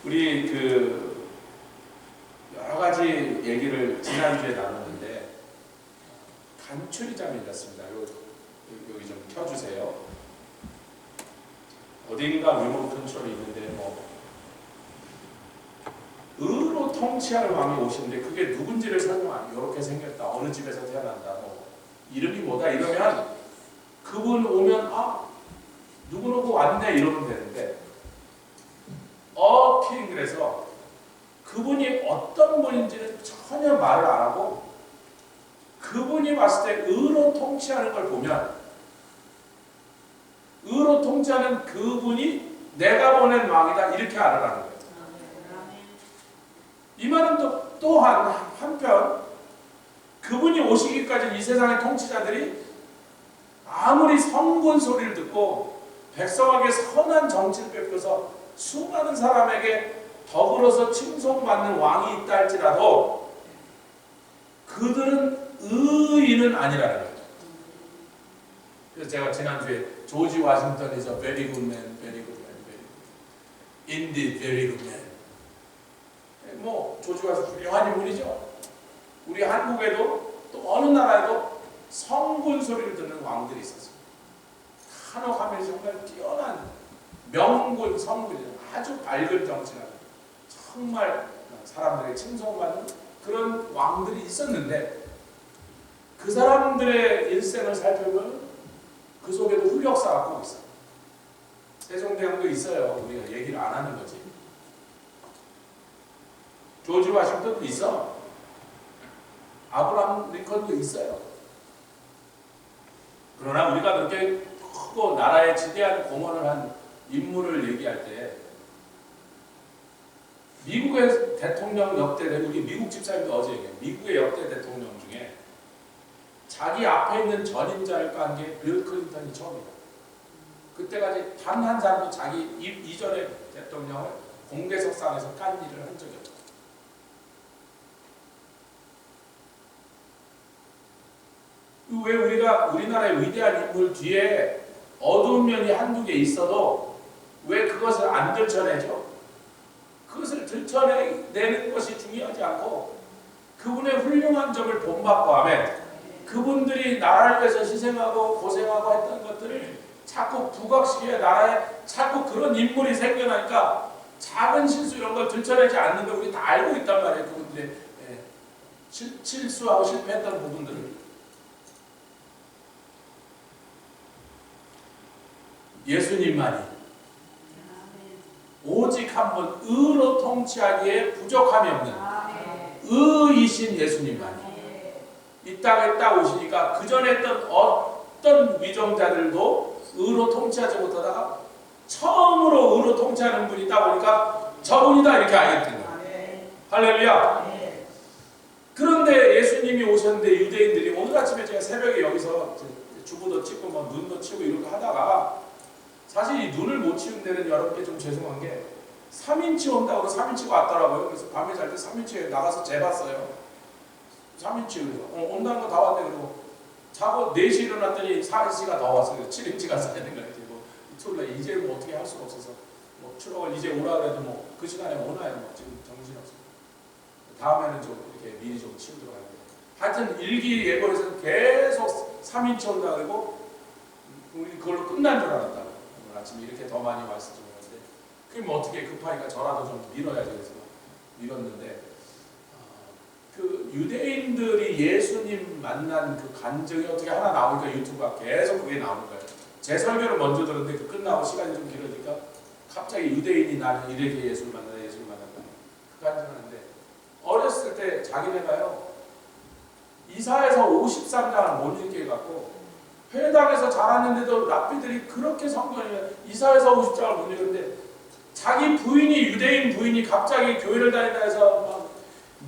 우리 여러 가지 얘기를 지난주에 나눴는데 간추리 장면 같습니다. 여기 좀 켜주세요. 어딘가 리모트 컨트롤이 있는데 의로 통치할 왕이 오시는데 그게 누군지를 설명 안 해요. 이렇게 생겼다. 어느 집에서 태어난다. 이름이 뭐다 이러면 그분 오면 누구누구 왔네 이러면 되는데 king 그래서 그분이 어떤 분인지는 전혀 말을 안 하고 그분이 왔을 때 의로 통치하는 걸 보면 의로 통치하는 그분이 내가 보낸 왕이다 이렇게 알아라는 거예요. 이 말은 또한 한편 그분이 오시기까지 이 세상의 통치자들이 아무리 성군 소리를 듣고 백성에게 선한 정치를 베풀어서 수많은 사람에게 더불어서 칭송받는 왕이 있다 할지라도 그들은 의인은 아니라는 거예요. 그래서 제가 지난주에 조지 워싱턴에서 very good man, very good man, very good. Indeed, very good man. 조지 워싱턴 훌륭한 인물이죠. 우리 한국에도 또 어느 나라에도 성군 소리를 듣는 왕들이 있었어요. 한옥하면 정말 뛰어난 명군 성군이 아주 밝은 정치라는 정말 사람들에게 칭송받는 그런 왕들이 있었는데 그 사람들의 일생을 살펴보면 그 속에도 흑역사가 꼭 있어요. 세종대왕도 있어요. 우리가 얘기를 안 하는 거지. 조지 워싱턴도 있어. 아브라함 링컨도 있어요. 그러나 우리가 그렇게 크고 나라에 지대한 공헌을 한 인물을 얘기할 때 미국의 대통령 역대 우리 미국 집사님도 어제 얘기해요. 미국의 역대 대통령 중에 자기 앞에 있는 전임자를 깐 게 빌 클린턴이 처음이다. 그때까지 단 한 사람도 자기 이전의 대통령을 공개석상에서 깐 일을 한 적이 없다. 왜 우리나라의 위대한 인물 뒤에 어두운 면이 한두 개 있어도 왜 그것을 안 들춰내죠? 그것을 들춰내는 것이 중요하지 않고 그분의 훌륭한 점을 본받고 하면 그분들이 나라를 위해서 희생하고 고생하고 했던 것들을 자꾸 부각시켜야 나라에 자꾸 그런 인물이 생겨나니까 작은 실수 이런 걸 들춰내지 않는 걸 우리 다 알고 있단 말이에요. 그분들의 실수하고 실패했던 부분들을. 예수님만이 오직 한 분 의로 통치하기에 부족함이 없는 의이신 예수님만이 이 땅에 딱 오시니까 그 전에 했던 어떤 위정자들도 의로 통치하지 못하다가 처음으로 의로 통치하는 분이 딱 오니까 저분이다 이렇게 알게 된 거예요. 할렐루야. 그런데 예수님이 오셨는데 유대인들이 오늘 아침에 제가 새벽에 여기서 주부도 찍고 눈도 치고 이렇게 하다가 사실 이 눈을 못 치운 데는 여러분께 좀 죄송한 게 3인치 온다고 3인치가 왔더라고요. 그래서 밤에 잘 때 3인치에 나가서 재봤어요. 3인치 그래서 온다는 거 다 왔네. 그리고 자고 4시에 일어났더니 4인치가 더 왔어요. 7인치가 써야 되는 거예요. 토요일날 이제 어떻게 할 수가 없어서 출석을 이제 오라 그래도 그 시간에 오나요? 지금 정신없어요. 다음에는 좀 이렇게 미리 좀 치우도록 할게요. 하여튼 일기예보에서는 계속 3인치 온다 그리고 우리 그걸로 끝난 줄 알았다. 오늘 아침에 이렇게 더 많이 왔을 줄 알았는데 그럼 어떻게 급하니까 저라도 좀 밀어야지 그래서 밀었는데 그 유대인들이 예수님 만난 그 간증이 어떻게 하나 나오니까 유튜브가 계속 그게 나오는 거예요. 제 설교를 먼저 들었는데 그 끝나고 시간이 좀 길어지니까 갑자기 유대인이 나는 이렇게 예수를 만났다 그 간증하는데 어렸을 때 자기네가요 이사에서 53장을 못 읽게 해갖고 회당에서 자랐는데도 랍비들이 그렇게 성경을 이사에서 50장을 못 읽었는데 자기 부인이 유대인 부인이 갑자기 교회를 다닌다 해서 막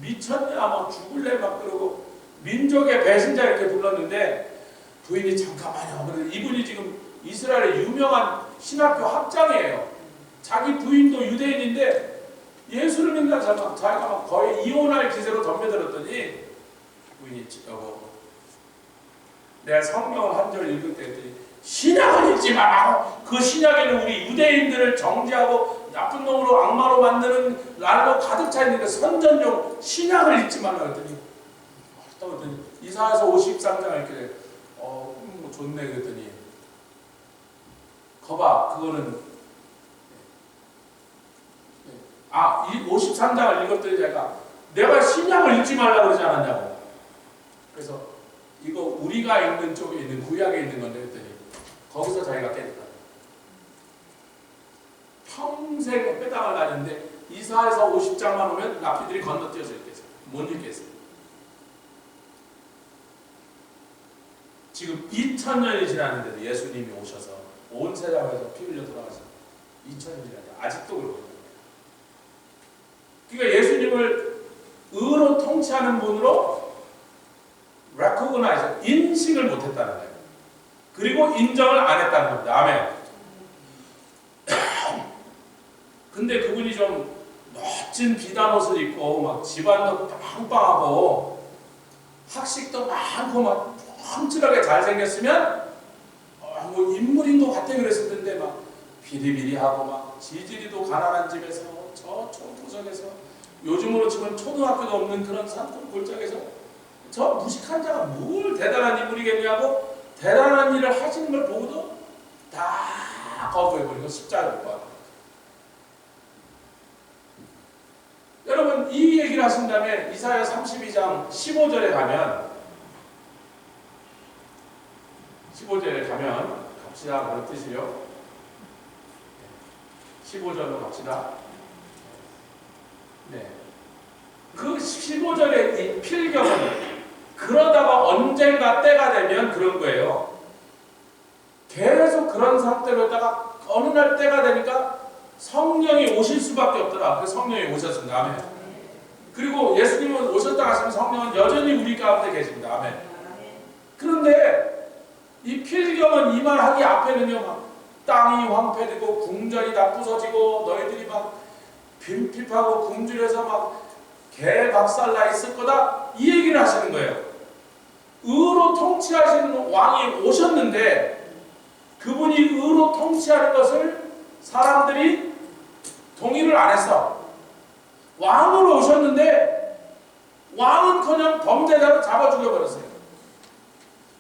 미쳤냐 막 죽을래 막 그러고 민족의 배신자 이렇게 불렀는데 부인이 잠깐만요. 그런데 이분이 지금 이스라엘의 유명한 신학교 학장이에요. 자기 부인도 유대인인데 예수를 믿는 사람 자기가 막 거의 이혼할 기세로 덤벼들었더니 부인이 여보 내가 성경을 한 절 읽을 때 했더니 신약을 읽지 말라고 그 신약에는 우리 유대인들을 정죄하고 나쁜 놈으로 악마로 만드는 날로 가득 차 있는데 선전용 신약을 읽지 말라 그랬더니 이사야서 53장 이렇게 뭐 좋네 그랬더니 거봐 그거는 이 53장을 읽었더니 내가 신약을 읽지 말라 그러지 않았냐고. 그래서 이거 우리가 읽는 쪽에 있는 구약에 있는 건데 그랬더니 거기서 자기가 깨달아. 평생 빼당을 다녔는데 이사야서 50장만 오면 랍피들이 건너뛰어서 읽겠어요. 못 읽겠어요. 지금 2000년이 지났는데도 예수님이 오셔서 온 세상에서 피 흘려 돌아가서 2000년이 지났는데 아직도 그러고 있는 거예요. 그러니까 예수님을 의로 통치하는 분으로 recognize, 인식을 못했다는 거예요. 그리고 인정을 안 했다는 겁니다. 아멘. 근데 그분이 좀 멋진 비단 옷을 입고 막 집안도 빵빵하고 학식도 많고 막 험칠하게 잘생겼으면 뭐 인물인 것 같아 그랬을 텐데 막 비리비리하고 막 지지리도 가난한 집에서 저 초구석에서 요즘으로 치면 초등학교도 없는 그런 산골 골짜기에서 저 무식한 자가 뭘 대단한 인물이겠냐고 대단한 일을 하시는 걸 보고도 다 거부해버리고 십자가를 못 받아. 여러분 이 얘기를 하신 다음에 이사야 32장 15절에 가면 15절에 가면 갑시다. 그런 뜻이요. 15절로 갑시다. 네. 그 15절의 이 필경은 그러다가 언젠가 때가 되면 그런 거예요. 계속 그런 상태로 있다가 어느 날 때가 되니까 성령이 오실 수밖에 없더라. 그 성령이 오셨습니다. 아멘. 그리고 예수님은 오셨다 하시면 성령은 여전히 우리 가운데 계십니다. 아멘. 그런데 이 필경은 이 말 하기 앞에는요, 막 땅이 황폐되고 궁전이 다 부서지고 너희들이 막 빈핍하고 굶주려서 막 개박살나 있을 거다 이 얘기를 하시는 거예요. 의로 통치하시는 왕이 오셨는데 그분이 의로 통치하는 것을 사람들이 동의를 안 했어. 왕으로 오셨는데 왕은커녕 범죄자로 잡아 죽여버렸어요.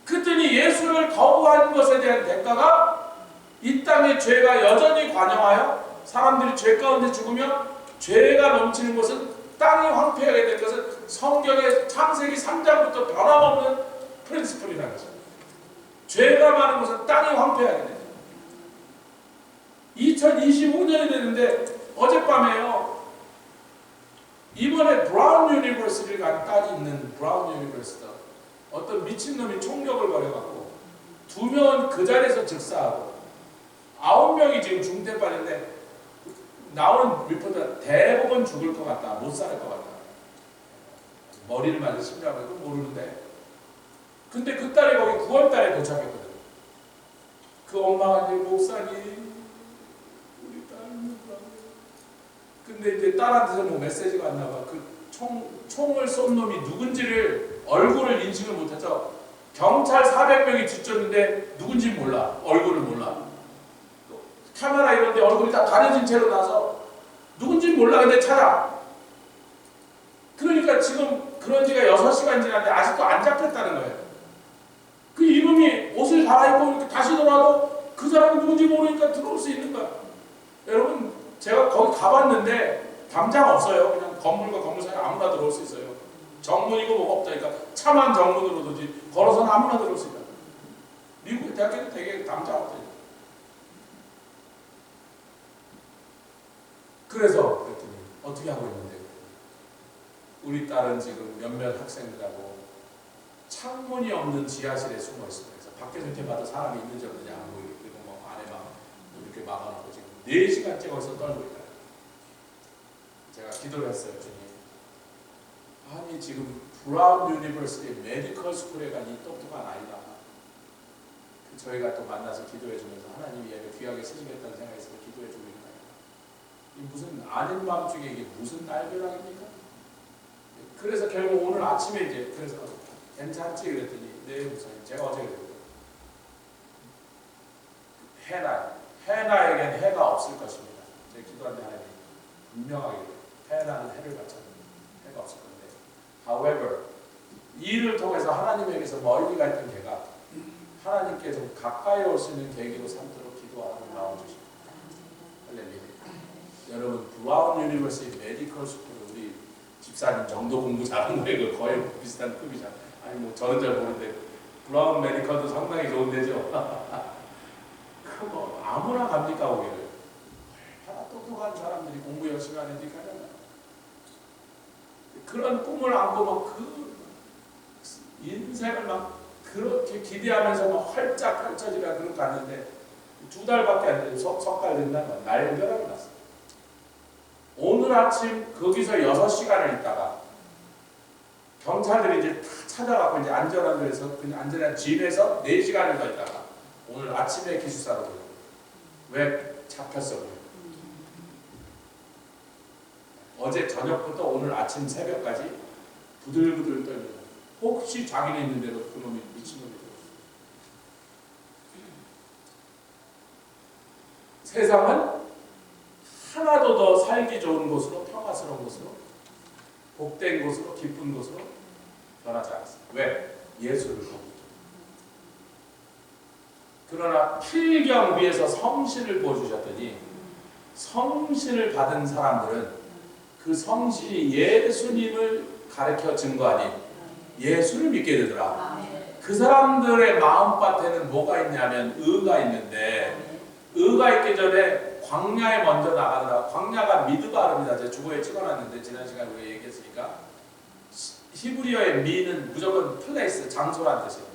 그랬더니 예수를 거부한 것에 대한 대가가 이 땅의 죄가 여전히 관영하여 사람들이 죄 가운데 죽으며 죄가 넘치는 것은 땅이 황폐하게 된 것은 성경의 창세기 3장부터 변함없는 프린시플이라는 거죠. 죄가 많은 것은 땅이 황폐하게 됩니다. 2025년이 됐는데 어젯밤에요. 이번에 브라운 유니버시티를 간 딸이 있는 브라운 유니버시티다. 어떤 미친놈이 총격을 벌여갖고 2명은 그 자리에서 즉사하고 9명이 지금 중태반인데 나오는 리포트가 대부분 죽을 것 같다. 못 살 것 같다. 머리를 맞은 심장을 모르는데 근데 그 딸이 거기 9월 달에 도착했거든. 그 엄마가 이제 목사님 우리 딸 근데 이제 딸한테서 뭐 메시지가 왔나 봐. 그 총을 쏜 놈이 누군지를 얼굴을 인식을 못해서 경찰 400명이 뒤쫓는데 누군지 몰라. 얼굴을 몰라. 카메라 이런데 얼굴이 다 가려진 채로 나서 누군지 몰라. 근데 찾아. 그러니까 지금 그런 지가 6시간 지났는데 아직도 안 잡혔다는 거예요. 그 이놈이 옷을 갈아입고 이렇게 다시 돌아도 그 사람이 누군지 모르니까 들어올 수 있는 거야. 여러분 제가 거기 가봤는데 담장 없어요. 그냥 건물과 건물 사이에 아무나 들어올 수 있어요. 정문이고 뭐가 없다니까 차만 정문으로 두지 걸어서는 아무나 들어올 수 있다. 미국의 대학교는 되게 담장 없다니까. 그래서 그랬더니 어떻게 하고 있는데 우리 딸은 지금 몇몇 학생들하고 창문이 없는 지하실에 숨어 있습니다. 그래서 밖에서 이렇게 봐도 사람이 있는지 없는지 안 보이고 그리고 뭐 안에 막 이렇게 막아놓고 지금 4시간째 거기서 떨고 있다. 제가 기도를 했어요. 주님. 아니 지금 브라운 유니버시티 메디컬 스쿨에 간 이 똑똑한 아이가 저희가 또 만나서 기도해 주면서 하나님이 얘를 귀하게 쓰시겠다는 생각이 있어서 기도해 주고 있는 거예요. 이 무슨 아닌 밤중에 이게 무슨 날벼락입니까? 그래서 결국 오늘 아침에 이제 그래서 괜찮지 그랬더니 네 목사님 제가 어제 그랬거든요. 해나에겐 해가 없을 것입니다. 제 기도한 데 하나님이 분명하게 해라는 해를 받잖아요. 해가 없을 건데. However, 이 일을 통해서 하나님에게서 멀리 가 있던 개가 하나님께서 가까이 올 수 있는 계기로 삼도록 기도하고 나와주십니다. 할렐루야. 여러분, 브라운 유니버시티 메디컬 스쿨 우리 집사님 정도 공부 잘한 거예요. 거의 비슷한 급이잖아요. 아니 뭐 저는 잘 모르는데 브라운 메디컬도 상당히 좋은 데죠. 그 뭐 아무나 갑니까 거기를? 얼마나 똑똑한 사람들이 공부 열심히 하는 데 가잖아요. 그런 꿈을 안고 막 그 인생을 막 그렇게 기대하면서 막 활짝 펼쳐지라 그렇게 갔는데 2달밖에 안 돼요. 석달 된다면 날벼락이 났어요. 오늘 아침 거기서 6시간을 있다가 경찰들이 이제 다 찾아가고 이제 안전한 데서 그냥 안전한 집에서 4시간을 더 있다가 오늘 아침에 기숙사로 들어요. 왜 잡혔어? 어제 저녁부터 오늘 아침 새벽까지 부들부들 떨면서 혹시 자기네 있는 대로 그놈이 미친놈이 들었어. 세상은 하나도 더 살기 좋은 곳으로, 평화스러운 곳으로, 복된 곳으로, 기쁜 곳으로 변하지 않았습니다. 왜? 예수를 보고 있죠. 그러나 필경 위에서 성신을 보여주셨더니 성신을 받은 사람들은 그 성신이 예수님을 가르쳐 증거하니 예수를 믿게 되더라. 그 사람들의 마음밭에는 뭐가 있냐면 의가 있는데 의가 있기 전에 광야에 먼저 나가더라. 광야가 미드바름이다. 제가 주보에 찍어놨는데 지난 시간에 우리가 얘기했으니까 히브리어의 미는 무조건 플레이스, 장소란 뜻이에요.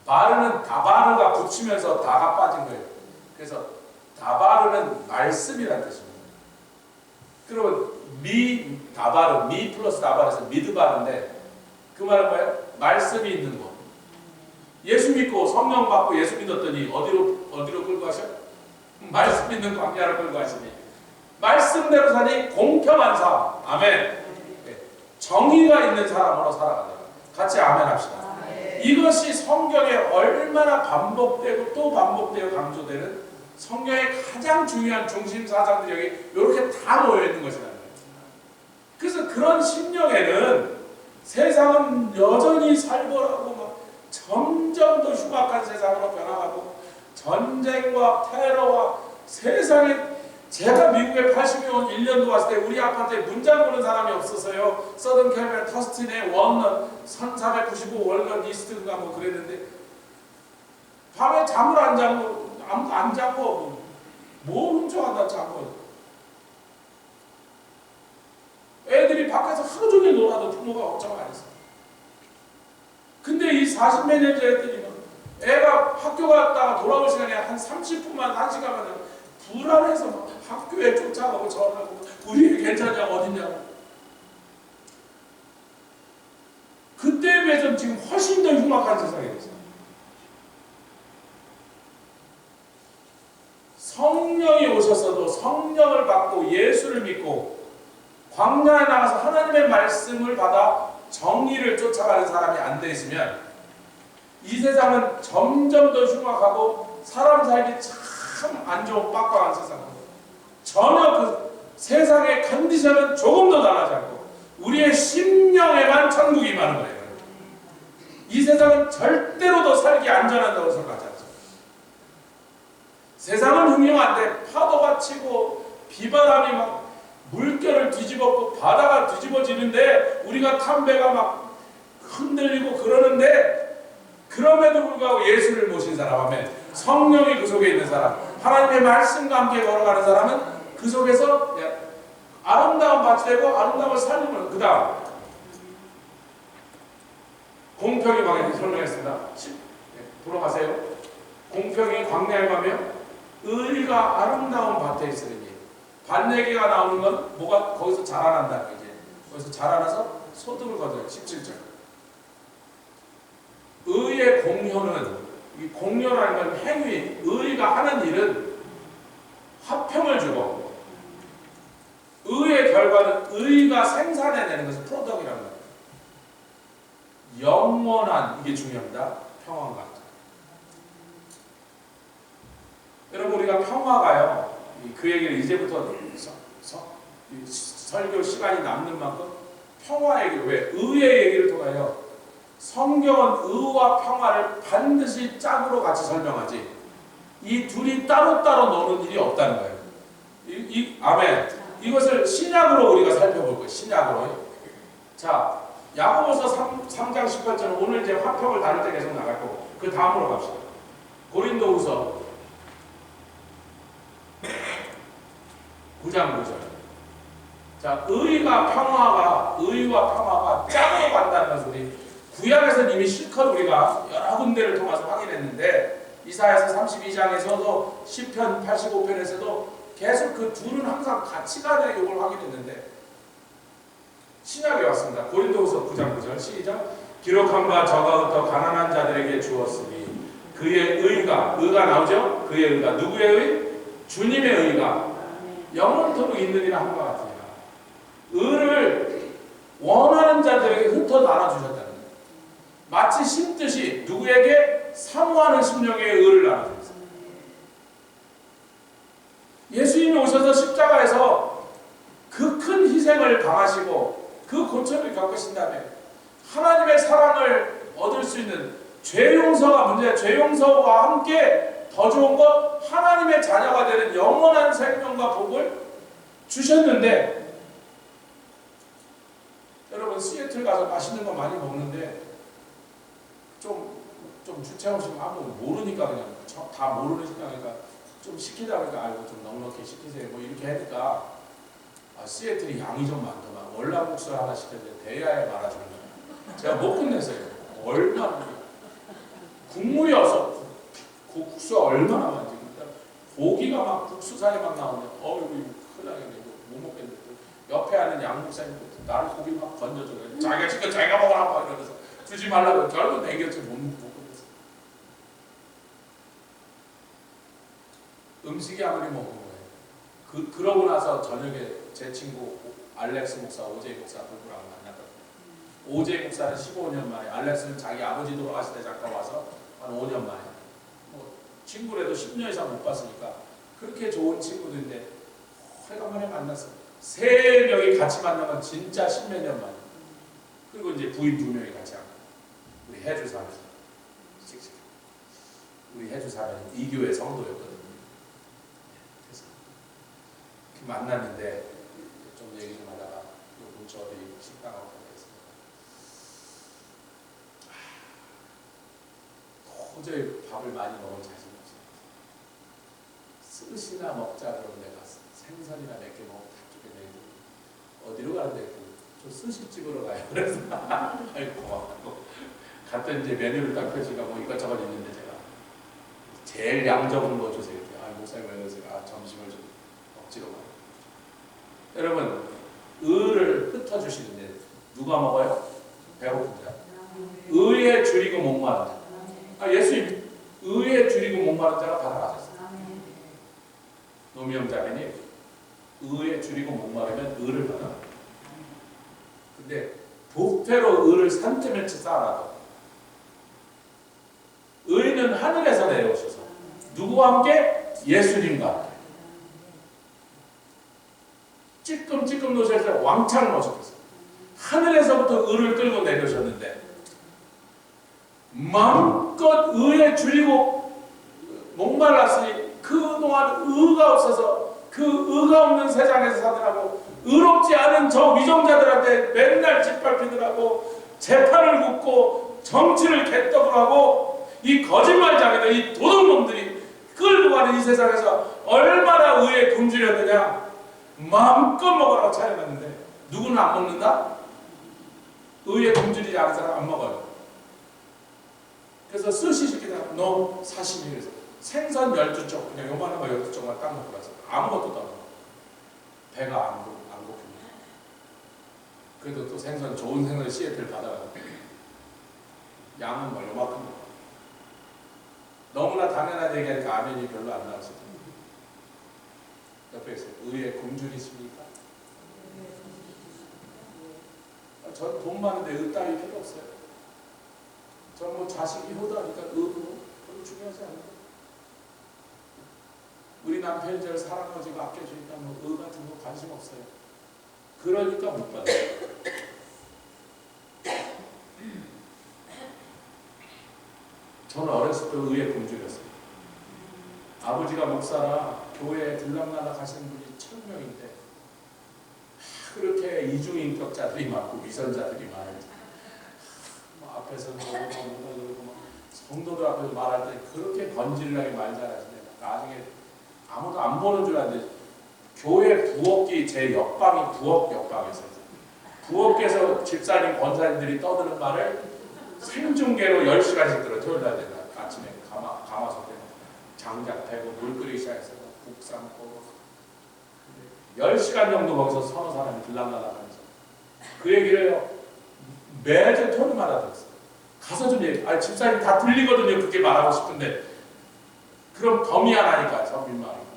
바르는 다바르가 붙이면서 다가 빠진 거예요. 그래서 다바르는 말씀이란 뜻입니다. 그러면 미 다바르, 미 플러스 다바르에서 미드바르인데 그 말은 뭐예요? 말씀이 있는 곳. 예수 믿고 성령 받고 예수 믿었더니 어디로 끌고 가셔? 말씀 있는 광야로 끌고 가시니 말씀대로 사니 공평한 삶. 아멘. 정의가 있는 사람으로 살아가자. 같이 아멘 합시다. 이것이 성경에 얼마나 반복되고 또 반복되고 강조되는 성경의 가장 중요한 중심 사상들이 여기 이렇게 다 모여 있는 것이라는 거예요. 그래서 그런 심령에는 세상은 여전히 살벌하고 막 점점 더 흉악한 세상으로 변화하고 전쟁과 테러와 세상에 제가 미국에 81년도 왔을 때 우리 아파트에 문 잠그는 사람이 없었어요. 서던 캘리포니아 터스틴의 원런 1495 월런 이스트인가 뭐 그랬는데 밤에 잠을 안 자고 아무도 안 자고 뭘 훔쳐간다 자고 애들이 밖에서 하루 종일 놀아도 부모가 걱정 안 했어. 근데 이 40몇 년째 했더니 애가 학교 갔다가 돌아올 시간에 한 30분만 1시간만 불안해서 막 학교에 쫓아가고 전화하고 우리 애 괜찮냐고 어딨냐고. 그때에 비해서는 지금 훨씬 더 흉악한 세상이 됐어요. 성령이 오셨어도 성령을 받고 예수를 믿고 광야에 나가서 하나님의 말씀을 받아 정의를 쫓아가는 사람이 안 돼 있으면 이 세상은 점점 더 흉악하고 사람 살기 참 안 좋은 빡빡한 세상이고 전혀 그 세상의 컨디션은 조금 더 달라지 않고 우리의 심령에만 천국이 임하는 거예요. 이 세상은 절대로 더 살기 안전하다고 생각하지 않습니다. 세상은 흉흉한데 파도가 치고 비바람이 막 물결을 뒤집었고 바다가 뒤집어지는데 우리가 탄 배가 막 흔들리고 그러는데 그럼에도 불구하고 예수를 모신 사람 하면 성령이 그 속에 있는 사람 하나님의 말씀과 함께 걸어가는 사람은 그 속에서 아름다운 밭이 되고 아름다움을 살리는 그 다음 공평이 광야에 설명했습니다. 돌아가세요. 공평이 광야에 가면 의리가 아름다운 밭에 있으니 밭 얘기가 나오는 건 뭐가 거기서 자라난다는 거지. 거기서 자라나서 소득을 거둬요. 17절. 의의 공효는 이 공효라는 건 행위, 의가 하는 일은 화평을 주고 의의 결과는 의가 생산해내는 것은 프로덕이라는 거예요. 영원한 이게 중요합니다. 평화가. 여러분 우리가 평화가요 그 얘기를 이제부터 설교 시간이 남는 만큼 평화 얘기, 왜? 의의 얘기를 통하여 성경은 의와 평화를 반드시 짝으로 같이 설명하지 이 둘이 따로따로 노는 일이 없다는 거예요. 아멘. 이것을 신약으로 우리가 살펴볼 거예요. 신약으로. 자, 야고보서 3장 18절은 오늘 이제 화평을 다룰 때 계속 나갈 거고 그 다음으로 갑시다. 고린도후서 9장 9절. 자, 의와 평화가 짝으로 간다는 소리. 구약에서는 이미 실컷 우리가 여러 군데를 통해서 확인했는데 이사야서 32장에서도 시편 85편에서도 계속 그 둘은 항상 같이 가는 이걸 확인했는데 신약에 왔습니다. 고린도후서 9장 9절 시작. 기록한 바 저가 더 가난한 자들에게 주었으니 그의 의가 나오죠? 그의 의가 누구의 의? 주님의 의가 영원토록 있느니라 한 것 같아요. 의를 원하는 자들에게 흩어 나눠주셨다는 거예요. 마치 심듯이 누구에게 사모하는 심령의 의를 나눠주셨어요. 예수님이 오셔서 십자가에서 그 큰 희생을 당하시고 그 고초를 겪으신 다음에 하나님의 사랑을 얻을 수 있는 죄 용서가 문제야. 죄 용서와 함께 더 좋은 건 하나님의 자녀가 되는 영원한 생명과 복을 주셨는데 여러분 시애틀 가서 맛있는 거 많이 먹는데 좀 주체없이 아무 모르니까 그냥 다 모르는 식당이니까 좀 시키다 보니까 아이고 좀 넉넉히 시키세요 뭐 이렇게 하니까 시애틀이 양이 좀 많더만 월남국수 하나 시켰는데 대야에 말아주는 거예요. 제가 못 끝냈어요. 얼마나 국물이 없어. 국수가 얼마나 많지. 고기가 막 국수살이 막 나오는데 이거 큰일 나겠네. 이거 못 먹겠는데 옆에 하는 양국사님 나를 고기 막 건져줘요. 자기가 시켜 자기가 먹으라 막 이러면서 주지 말라고 결국 내겼지 못 끝냈어. 음식이 아무리 먹은 거예요. 그러고 나서 저녁에 제 친구 알렉스 목사, 오제이 목사 부부랑 만났거든요. 오제이 목사는 15년 만에, 알렉스는 자기 아버지 돌아가실 때 잠깐 와서 한 5년 만에. 친구라도 10년 이상 못 봤으니까 그렇게 좋은 친구들인데 오래간만에 만났어. 3명이 같이 만나면 진짜 10몇 년 만에. 그리고 이제 부인 2명이 같이 하고 우리 해주 사람, 우리 해주 사람이 이 교회 성도였거든요. 그래서 만났는데 좀 얘기 좀 하다가 요 근처 어디 식당 가고 도저히 밥을 많이 먹을 자신 없어요. 스시나 먹자 그러면 내가 생선이나 몇 개 먹으면 다 죽겠네. 어디로 가는데 저 스시 찍으러 가요. 그래서 아이고 고맙고 갔더니 이제 메뉴를 딱 펴지가 뭐 이것저것 있는데 제가 제일 양 적은 거 주세요. 목사님 왜 그러세요? 점심을 좀 억지로 가요. 여러분 의를 흩어주시는데 누가 먹어요? 배고픈 자. 의에 줄이고 목마른 자. 예수님 의에 줄이고 목마른 자가 받아가셨어요. 노미엄자매님 의에 줄이고 목마르면 의를 받아. 근데 복태로 의를 산더미같이 쌓아놔도 의는 하늘에서 내려오셔서 누구와 함께? 예수님과 함께 찔끔찔끔 놓으셔서 왕창 놓으셨어요. 하늘에서부터 의를 끌고 내려오셨는데 마음껏 의에 줄이고 목말랐으니 그동안 의가 없어서 그 의가 없는 세상에서 사느라고 의롭지 않은 저 위정자들한테 맨날 짓밟히느라고 재판을 굽고 정치를 개떡을 하고 이 거짓말장애들 이 도둑놈들이 끌고 가는 이 세상에서 얼마나 의에 굶주렸느냐. 마음껏 먹으라고 차려놨는데 누구는 안 먹는다? 의에 굶주리지 않은 사람 안 먹어요. 그래서 스시 시키다가 너 사시미 그래서 생선 12쪽 그냥 요만한 거 12쪽만 딱 먹고 나서 아무것도 안 먹어. 배가 안 고픕니다. 그래도 또 생선 좋은 생선 시애틀 받아가지고 양은 뭐 요만큼 먹어. 너무나 당연한 얘기하니까 아멘이 별로 안 나왔어요. 옆에 있어요. 의에 굶주리십니까? 전 돈 많은데 의 따위 필요 없어요. 전 뭐 자식이 효도하니까 의도 별로 중요하지 않아요. 우리 남편이 저를 사랑해주고 아껴주니까 뭐 같은 거 관심 없어요. 그러니까 못 받아요. 저는 어렸을 때 의에 굶주렸어요. 아버지가 목사라 교회에 들락날락 하시는 분이 1000명인데 그렇게 이중인격자들이 많고 위선자들이 많아요. 앞에서 그러고 성도들 앞에서 말할 때 그렇게 건질나게 말 잘하시네요. 나중에 아무도 안 보는 줄 알았는데 교회 부엌이 제 옆방이 부엌 옆방에서 부엌에서 집사님 권사님들이 떠드는 말을 생중계로 10시간씩 들어. 토요일날 아침에 가마솥에 장작 패고 물 끓이기 시작해서 국 삶고 10시간 정도 거기서 서너 사람이 들락날락하면서 그 얘기를 매주 토요일마다 들었어요. 가서 좀 얘기. 아니 집사님 다 들리거든요. 그렇게 말하고 싶은데 그럼 더 미안하니까 저 민망하니까.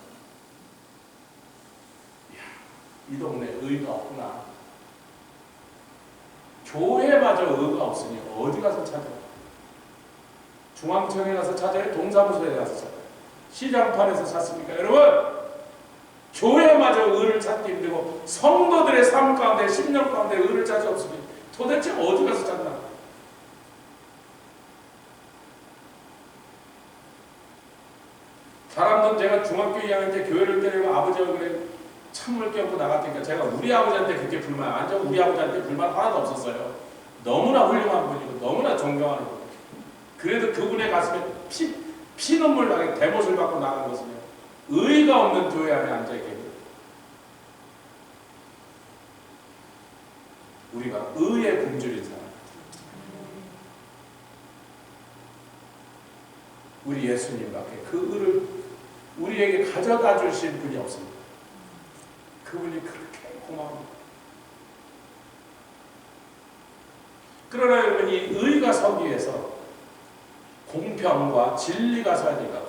이 동네 의가 없구나. 교회마저 의가 없으니 어디 가서 찾아요? 중앙청에 가서 찾아요? 동사무소에 가서 찾아요? 시장판에서 찾습니까? 여러분 교회마저 의를 찾기 힘들고 성도들의 삶 가운데 10년 가운데 의를 찾을 수 없으니 도대체 어디 가서 찾나? 사람들은 제가 중학교 2학년 때 교회를 때리고 아버지 얼굴에 찬물 껴고 나갔으니까 제가 우리 아버지한테 그렇게 불만, 완전 우리 아버지한테 불만 하나도 없었어요. 너무나 훌륭한 분이고 너무나 존경하는 분. 그래도 그분의 가슴에 피눈물 나게 대못을 받고 나간 것은요, 의의가 없는 교회 안에 앉아있게 돼요. 우리가 의에 굶주린 사람, 우리 예수님밖에 그 의를 우리에게 가져다 주신 분이 없습니다. 그분이 그렇게 고마워요. 그러나 여러분, 이 의가 서기 위해서 공평과 진리가 서야 되니까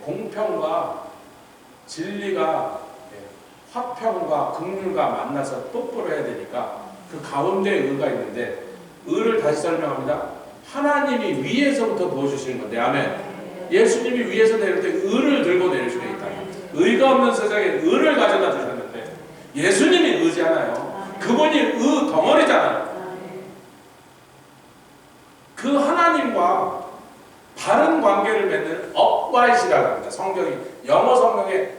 공평과 진리가 화평과 긍휼과 만나서 뽀뽀를 해야 되니까 그 가운데 의가 있는데, 의를 다시 설명합니다. 하나님이 위에서부터 부어주시는 건데, 아멘. 예수님이 위에서 내릴 때 의를 들고 내리시게 있다. 의가 없는 세상에 의를 가져다 주셨는데 예수님이 의잖아요. 그분이 의 덩어리잖아요. 그 하나님과 바른 관계를 맺는 upright이라고 합니다. 성경이, 영어 성경에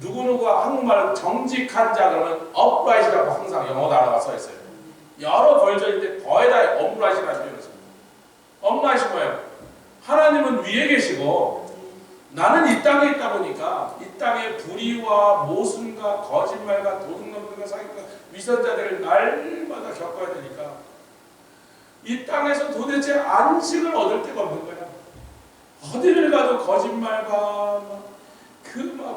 누구누구가 한국말로 정직한 자 그러면 upright이라고 항상 영어 단어가 써 있어요. 여러 버전인데 거의 다 upright이라고 표현했습니다. upright이 뭐예요? 하나님은 위에 계시고 나는 이 땅에 있다 보니까 이 땅의 불의와 모순과 거짓말과 도둑놈들과 사기꾼과 위선자들을 날마다 겪어야 되니까 이 땅에서 도대체 안식을 얻을 데가 없는 거야. 어디를 가도 거짓말과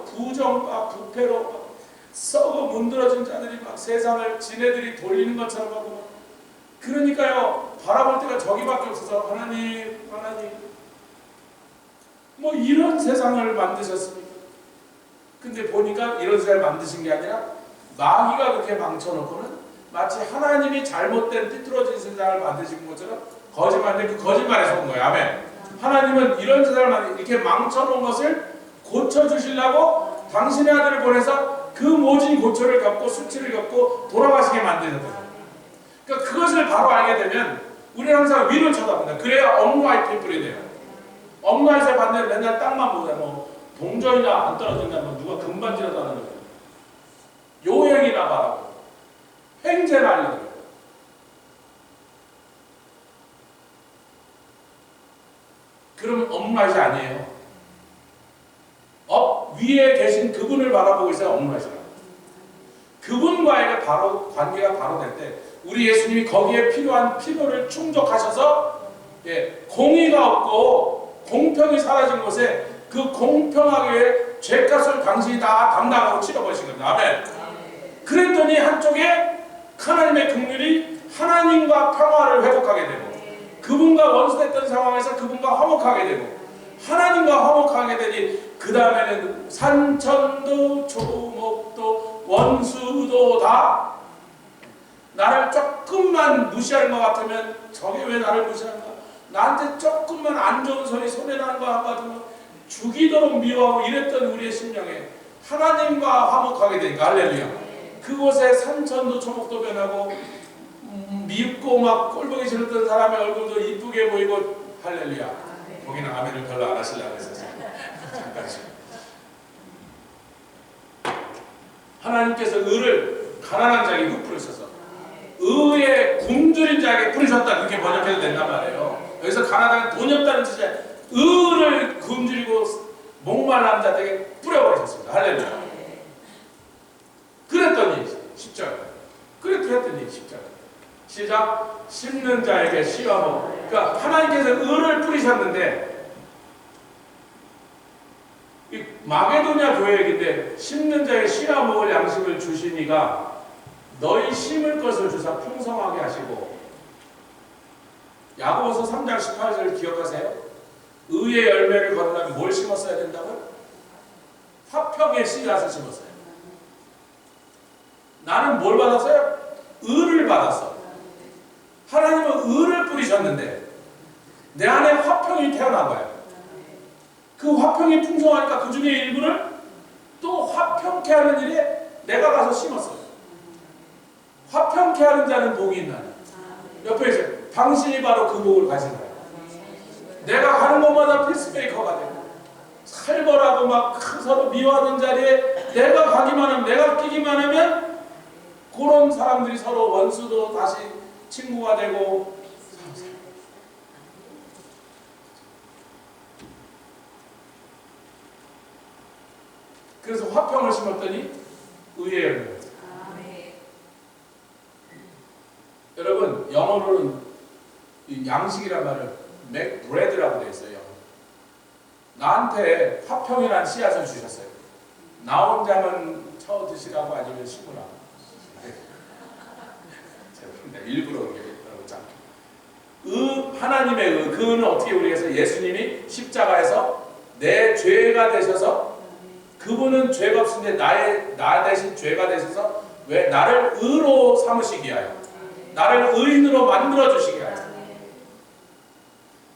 부정과 부패로 썩어 문드러진 자들이 막 세상을 지네들이 돌리는 것처럼 하고, 그러니까요, 바라볼 때가 저기밖에 없어서 하나님 뭐 이런 세상을 만드셨습니까? 근데 보니까 이런 세상을 만드신 게 아니라 마귀가 그렇게 망쳐놓고는 마치 하나님이 잘못된 삐뚤어진 세상을 만드신 것처럼 거짓말인데 그 거짓말에 속은 거예요. 아멘. 하나님은 이런 세상을 이렇게 망쳐놓은 것을 고쳐주시려고 당신의 아들을 보내서 그 모진 고초를 겪고 수치를 겪고 돌아가시게 만드셨어요. 그러니까 그것을 바로 알게 되면 우리는 항상 위를 쳐다본다. 그래야 upright people이 돼요. upright의 반대로 맨날 땅만 보다 뭐 동전이나 안 떨어진다, 뭐 누가 금반지라도 하는 거예요. 요행이나 바라고 횡재를 하려고 해요. 그러면 upright이 아니에요. 위에 계신 그분을 바라보고 있어야 upright이라고. 그분과의 관계가 바로 될 때 우리 예수님이 거기에 필요한 필요를 충족하셔서 공의가 없고 공평이 사라진 곳에 그 공평하게 위해 죄값을 당신이 다 담당하고 치러버리신 겁니다. 아멘. 그랬더니 한쪽에 하나님의 긍휼이 하나님과 평화를 회복하게 되고, 그분과 원수됐던 상황에서 그분과 화목하게 되고, 하나님과 화목하게 되니 그 다음에는 산천도 초목도 원수도 다 나를 조금만 무시하는 것 같으면 저게 왜 나를 무시하는가, 나한테 조금만 안 좋은 소리 손해나는 것 같으면 죽이도록 미워하고 이랬던 우리의 심령에 하나님과 화목하게 되니까 할렐루야. 그곳에 산천도 초목도 변하고 밉고 막 꼴보기 싫었던 사람의 얼굴도 이쁘게 보이고 할렐루야. 거기는 아멘을 별로 안 하시려고 했었어요. 잠깐씩. 하나님께서 의를 가난한 자에게 흩뿌리셔서 의에 굶주린 자에게 뿌리셨다, 그렇게 번역해도 된단 말이에요. 여기서 가난한 돈이 없다는 뜻이 아니라 의를 굶주리고 목말란 자들에게 뿌려버리셨습니다. 할렐루야. 그랬더니 십자가. 그랬더니 십자가. 시작. 심는 자에게 씨와목. 그러니까 하나님께서 의를 뿌리셨는데, 이 마게도냐 교회 얘기인데, 심는 자에게 씨와 먹을 양식을 주시니가 너희 심을 것을 주사 풍성하게 하시고. 야고보서 3장 18절 기억하세요? 의의 열매를 거두려면 뭘 심었어야 된다고요? 화평의 씨앗을 심었어요. 나는 뭘 받았어요? 의를 받았어. 하나님은 의를 뿌리셨는데 내 안에 화평이 태어난 거예요. 그 화평이 풍성하니까 그 중에 일부를 또 화평케 하는 일에 내가 가서 심었어요. 화평케 하는 자는 복이 있나니. 옆에 이제 당신이 바로 그 복을 가진 거예요. 내가 가는 곳마다 피스메이커가 되고 살벌하고 막 서로 미워하는 자리에 내가 가기만 하면, 내가 끼기만 하면 그런 사람들이 서로 원수도 다시 친구가 되고. 그래서 화평을 심었더니 의의 열매. 여러분 영어로는 양식이란 말을 make bread라고 되어 있어요. 나한테 화평이란 씨앗을 주셨어요. 나 혼자만 쳐 드시라고 아니면 심으라고. 제가 일부러 그렇게 하나님의 의, 그는 어떻게 우리에서 예수님이 십자가에서 내 죄가 되셔서, 그분은 죄가 없으신데 나 대신 죄가 되셔서 왜 나를 의로 삼으시기 위하여, 나를 의인으로 만들어 주시기 위하여,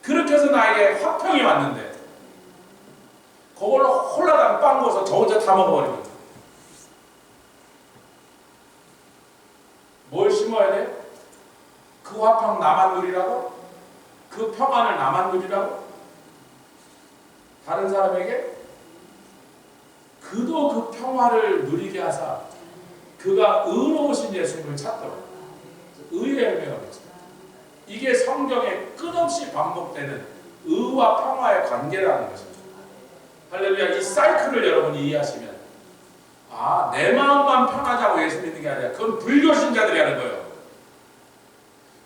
그렇게 해서 나에게 화평이 왔는데 그걸로 홀라당 빵 구워서 저 혼자 다 먹어버리는 거예요. 뭘 심어야 돼? 그 화평 나만 누리라고? 그 평안을 나만 누리라고? 다른 사람에게? 그도 그 평화를 누리게 하사 그가 의로우신 예수님을 찾도록. 의의 열매라고 했습니다. 이게 성경에 끝없이 반복되는 의와 평화의 관계라는 것입니다. 할렐루야. 이 사이클을 여러분이 이해하시면, 아, 내 마음만 편하자고 예수 믿는 게 아니라 그건 불교 신자들이 하는 거예요.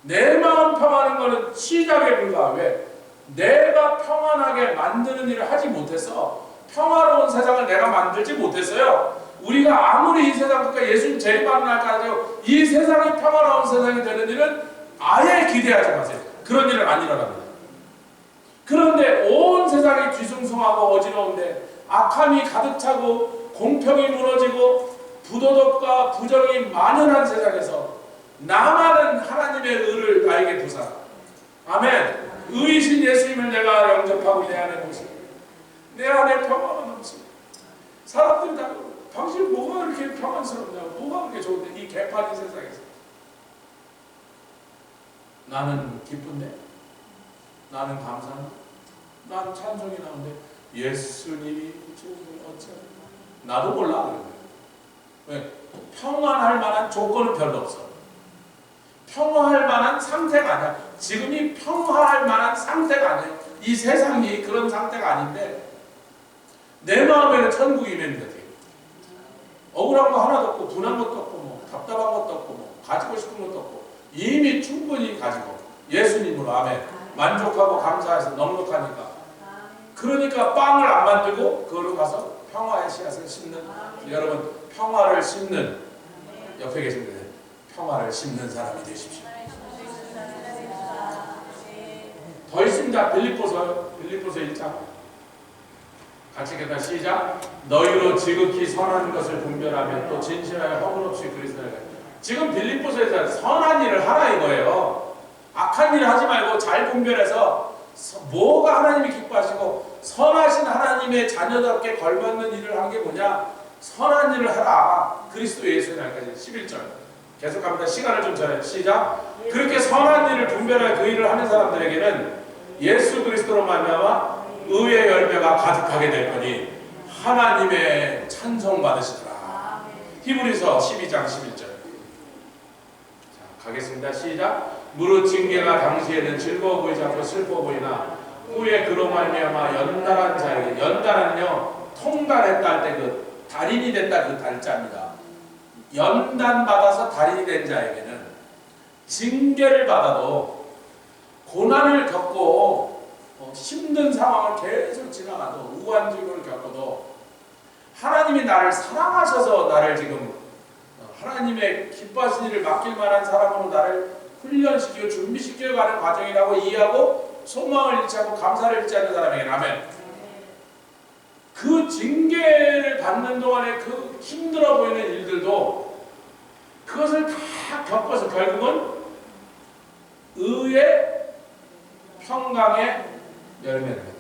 내 마음 평하는 거는 시작에 불과해. 왜? 내가 평안하게 만드는 일을 하지 못해서 평화로운 세상을 내가 만들지 못했어요. 우리가 아무리 이 세상 끝까지 예수님 재림하는 날까지 이 세상이 평화로운 세상이 되는 일은 아예 기대하지 마세요. 그런 일은 안 일어납니다. 그런데 온 세상이 뒤숭숭하고 어지러운데 악함이 가득 차고 공평이 무너지고 부도덕과 부정이 만연한 세상에서 나만은 하나님의 의를 나에게 두사, 아멘, 의이신 예수님을 내가 영접하고 내 안에 모시고 내 안에 평화가 넘치고 사람들이 다 당신 뭐가 그렇게 평안스럽냐고, 뭐가 그렇게 좋은데 이 개판인 세상에서 나는 기쁜데, 나는 감사한데, 나는 찬송이 나오는데 예수님이 어쩌면 나도 몰라 그런 거예요. 왜? 평안할 만한 조건은 별로 없어. 평화할 만한 상태가 아니야. 지금이 평화할 만한 상태가 아니에요. 이 세상이 그런 상태가 아닌데 내 마음에는 천국이 임했는데 억울한 거 하나도 없고 분한 것도 없고 뭐 답답한 것도 없고 뭐 가지고 싶은 것도 없고 이미 충분히 가지고 예수님으로, 아멘, 만족하고 감사해서 넉넉하니까. 그러니까 빵을 안 만들고 그걸로 가서 평화의 씨앗을 심는, 여러분 평화를 심는, 옆에 계신 분들 평화를 심는 사람이 되십시오. 더 있습니다. 빌립보서 1장 같이 읽겠다. 시작. 너희로 지극히 선한 것을 분별하며 또 진실하여 허물 없이 그리스도를. 지금 빌립보서에서 선한 일을 하라 이거예요. 악한 일을 하지 말고 잘 분별해서 뭐가 하나님이 기뻐하시고 선하신 하나님의 자녀답게 걸맞는 일을 한 게 뭐냐? 선한 일을 하라. 그리스도 예수의 날까지. 11절 계속합니다. 시간을 좀 줘요. 시작. 그렇게 선한 일을 분별할 그 일을 하는 사람들에게는 예수 그리스도로 말미암아 의의 열매가 가득하게 될 거니 하나님의 찬송 받으시더라. 히브리서 12장 11절. 자, 가겠습니다. 시작. 무릇 징계가 당시에는 즐거워 보이지 않고 슬퍼 보이나 후에 그로 말미암아 연단한 자에게, 연단은요 통달했다 할 때 그 달인이 됐다 그 달자입니다. 연단받아서 달인이 된 자에게는 징계를 받아도 고난을 겪고 힘든 상황을 계속 지나가도 우환증을 겪어도 하나님이 나를 사랑하셔서 나를 지금 하나님의 기뻐하신 일을 맡길 만한 사람으로 나를 훈련시키고 준비시켜 가는 과정이라고 이해하고 소망을 잃지 않고 감사를 잃지 않는 사람에게는 아멘. 그 징계를 받는 동안에 그 힘들어 보이는 일들도 그것을 다 겪어서 결국은 의의 평강의 열매입니다.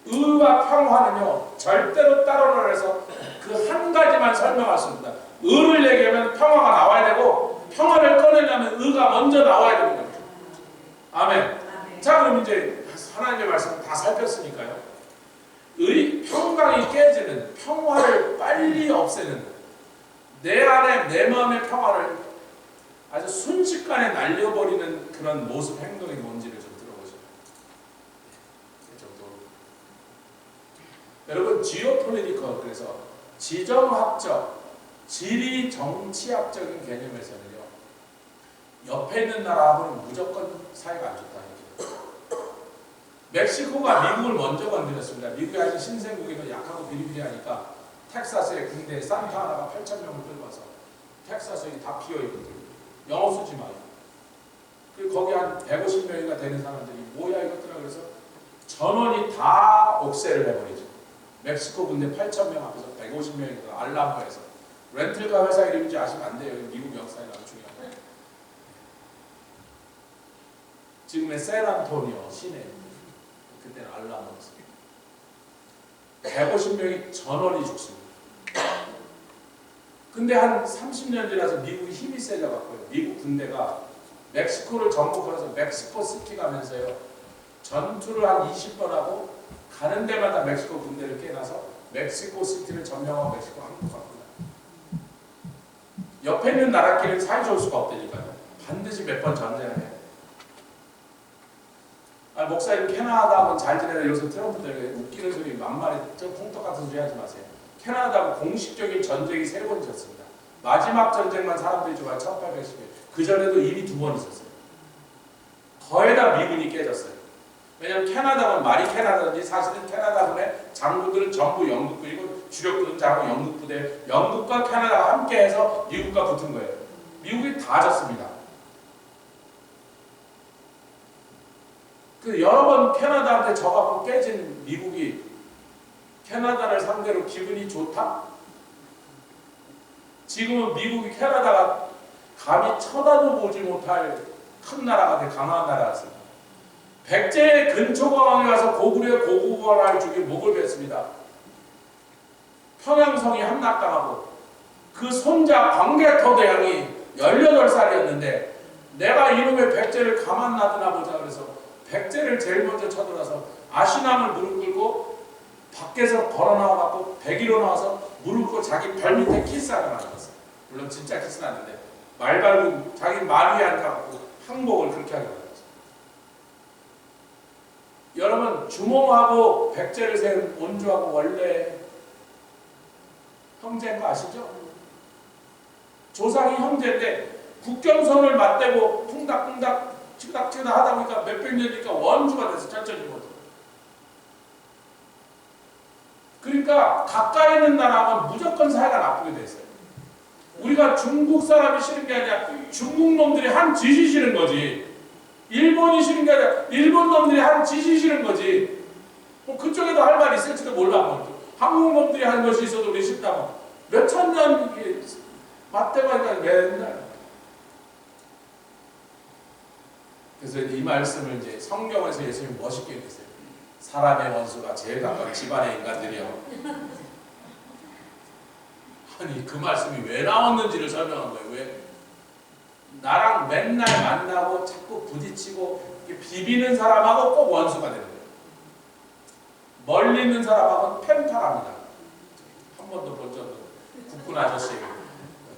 의와 평화는요 절대로 따로나 해서 그 한 가지만 설명할 수 없습니다. 의를 얘기하면 평화가 나와야 되고 평화를 꺼내려면 의가 먼저 나와야 되는 거죠. 아멘. 자, 그럼 이제 하나님의 말씀을 다 살폈으니까요. 의 평강이 깨지는, 평화를 빨리 없애는, 내 안에 내 마음의 평화를 아주 순식간에 날려버리는 그런 모습, 행동이 뭔지를 좀 들어보시죠. 이 정도. 여러분, 지오폴리티컬, 그래서 지정학적, 지리 정치학적인 개념에서는요, 옆에 있는 나라하고는 무조건 사이가 안 좋다. 멕시코가 미국을 먼저 건드렸습니다. 미국이 아직 신생국이면 약하고 비리비리하니까 텍사스의 군대 산타하나가 8,000명을 끌고 와서 텍사스에 다 비어있거든요. 영어 쓰지 마요. 그리고 거기 한 150명이나 되는 사람들이 뭐야 이것들아 그래서 전원이 다 옥세를 해버리죠. 멕시코 군대 8,000명 앞에서 150명이 알라모에서 렌틀카 회사 이름인지 아시면 안 돼요. 미국 역사에 아주 중요한 거예요. 지금의 샌안토니오 시내 그때는 알라모였습니다. 150명이 전원이 죽습니다. 근데 한 30년 지나서 미국이 힘이 세져갖고요. 미국 군대가 멕시코를 정복하면서 멕시코 시티 가면서요. 전투를 한 20번 하고 가는 데마다 멕시코 군대를 깨놔서 멕시코 시티를 점령하고 멕시코 항복합니다. 옆에 있는 나라끼리는 사이좋을 수가 없다니까요. 반드시 몇 번 전쟁을 해요. 목사님 캐나다하고는 잘 지내라 여기서 트럼프들 웃기는 소리 만만히 콩떡 같은 소리 하지 마세요. 캐나다하고 공식적인 전쟁이 3번 있었습니다. 마지막 전쟁만 사람들이 좋아해 1810년. 그 전에도 이미 2번 있었어요. 거의 다 미군이 깨졌어요. 왜냐하면 캐나다는 말이 캐나다인지 사실은 캐나다군의 장군들은 전부 영국군이고 주력군은 장군 영국부대, 영국과 캐나다가 함께해서 미국과 붙은 거예요. 미국이 다 졌습니다. 그 여러 번 캐나다한테 져갖고 깨진 미국이 캐나다를 상대로 기분이 좋다? 지금은 미국이 캐나다가 감히 쳐다도 보지 못할 큰 나라가 돼 강한 나라였습니다. 백제의 근초공항에 가서 고구려의 고구려를 죽인 목을 뱄습니다. 평양성이 함락당하고 그 손자 광개토대왕이 18살이었는데 내가 이놈의 백제를 가만 놔두나 보자 그래서 백제를 제일 먼저 쳐들어서 아시남을 무릎 꿇고 밖에서 걸어 나와갖고 100km 나와서 무릎 꿇고 자기 발 밑에 키스하러 나갔어요. 물론 진짜 키스는 안 했는데 말 밟고 자기 말 위에 앉아갖고 항복을 그렇게 하게 나갔어요. 여러분 주몽하고 백제를 세운 온주하고 원래 형제인 거 아시죠? 조상이 형제인데 국경선을 맞대고 쿵닥쿵닥 치닥치다 하다 보니까 몇백 년이니까 원주가 돼서 천천히거든. 그러니까 가까이 있는 나라하면 무조건 사이가 나쁘게 돼 있어요. 우리가 중국 사람이 싫은 게 아니라 중국 놈들이 한 짓이 싫은 거지. 일본이 싫은 게 아니라 일본 놈들이 한 짓이 싫은 거지. 뭐 그쪽에도 할 말이 있을지도 몰라. 한국 놈들이 한 것이 있어도 우리 싫다고. 몇천 년 맞대가니까 맨날. 그래서 이 말씀을 이제 성경에서 예수님이 멋있게 했어요. 사람의 원수가 제일 가까운 집안의 인간들이요. 아니 그 말씀이 왜 나왔는지를 설명한 거예요. 왜? 나랑 맨날 만나고 자꾸 부딪히고 비비는 사람하고 꼭 원수가 되는 거예요. 멀리 있는 사람하고는 팽팔합니다. 한 번도 본 적 없는 국군 아저씨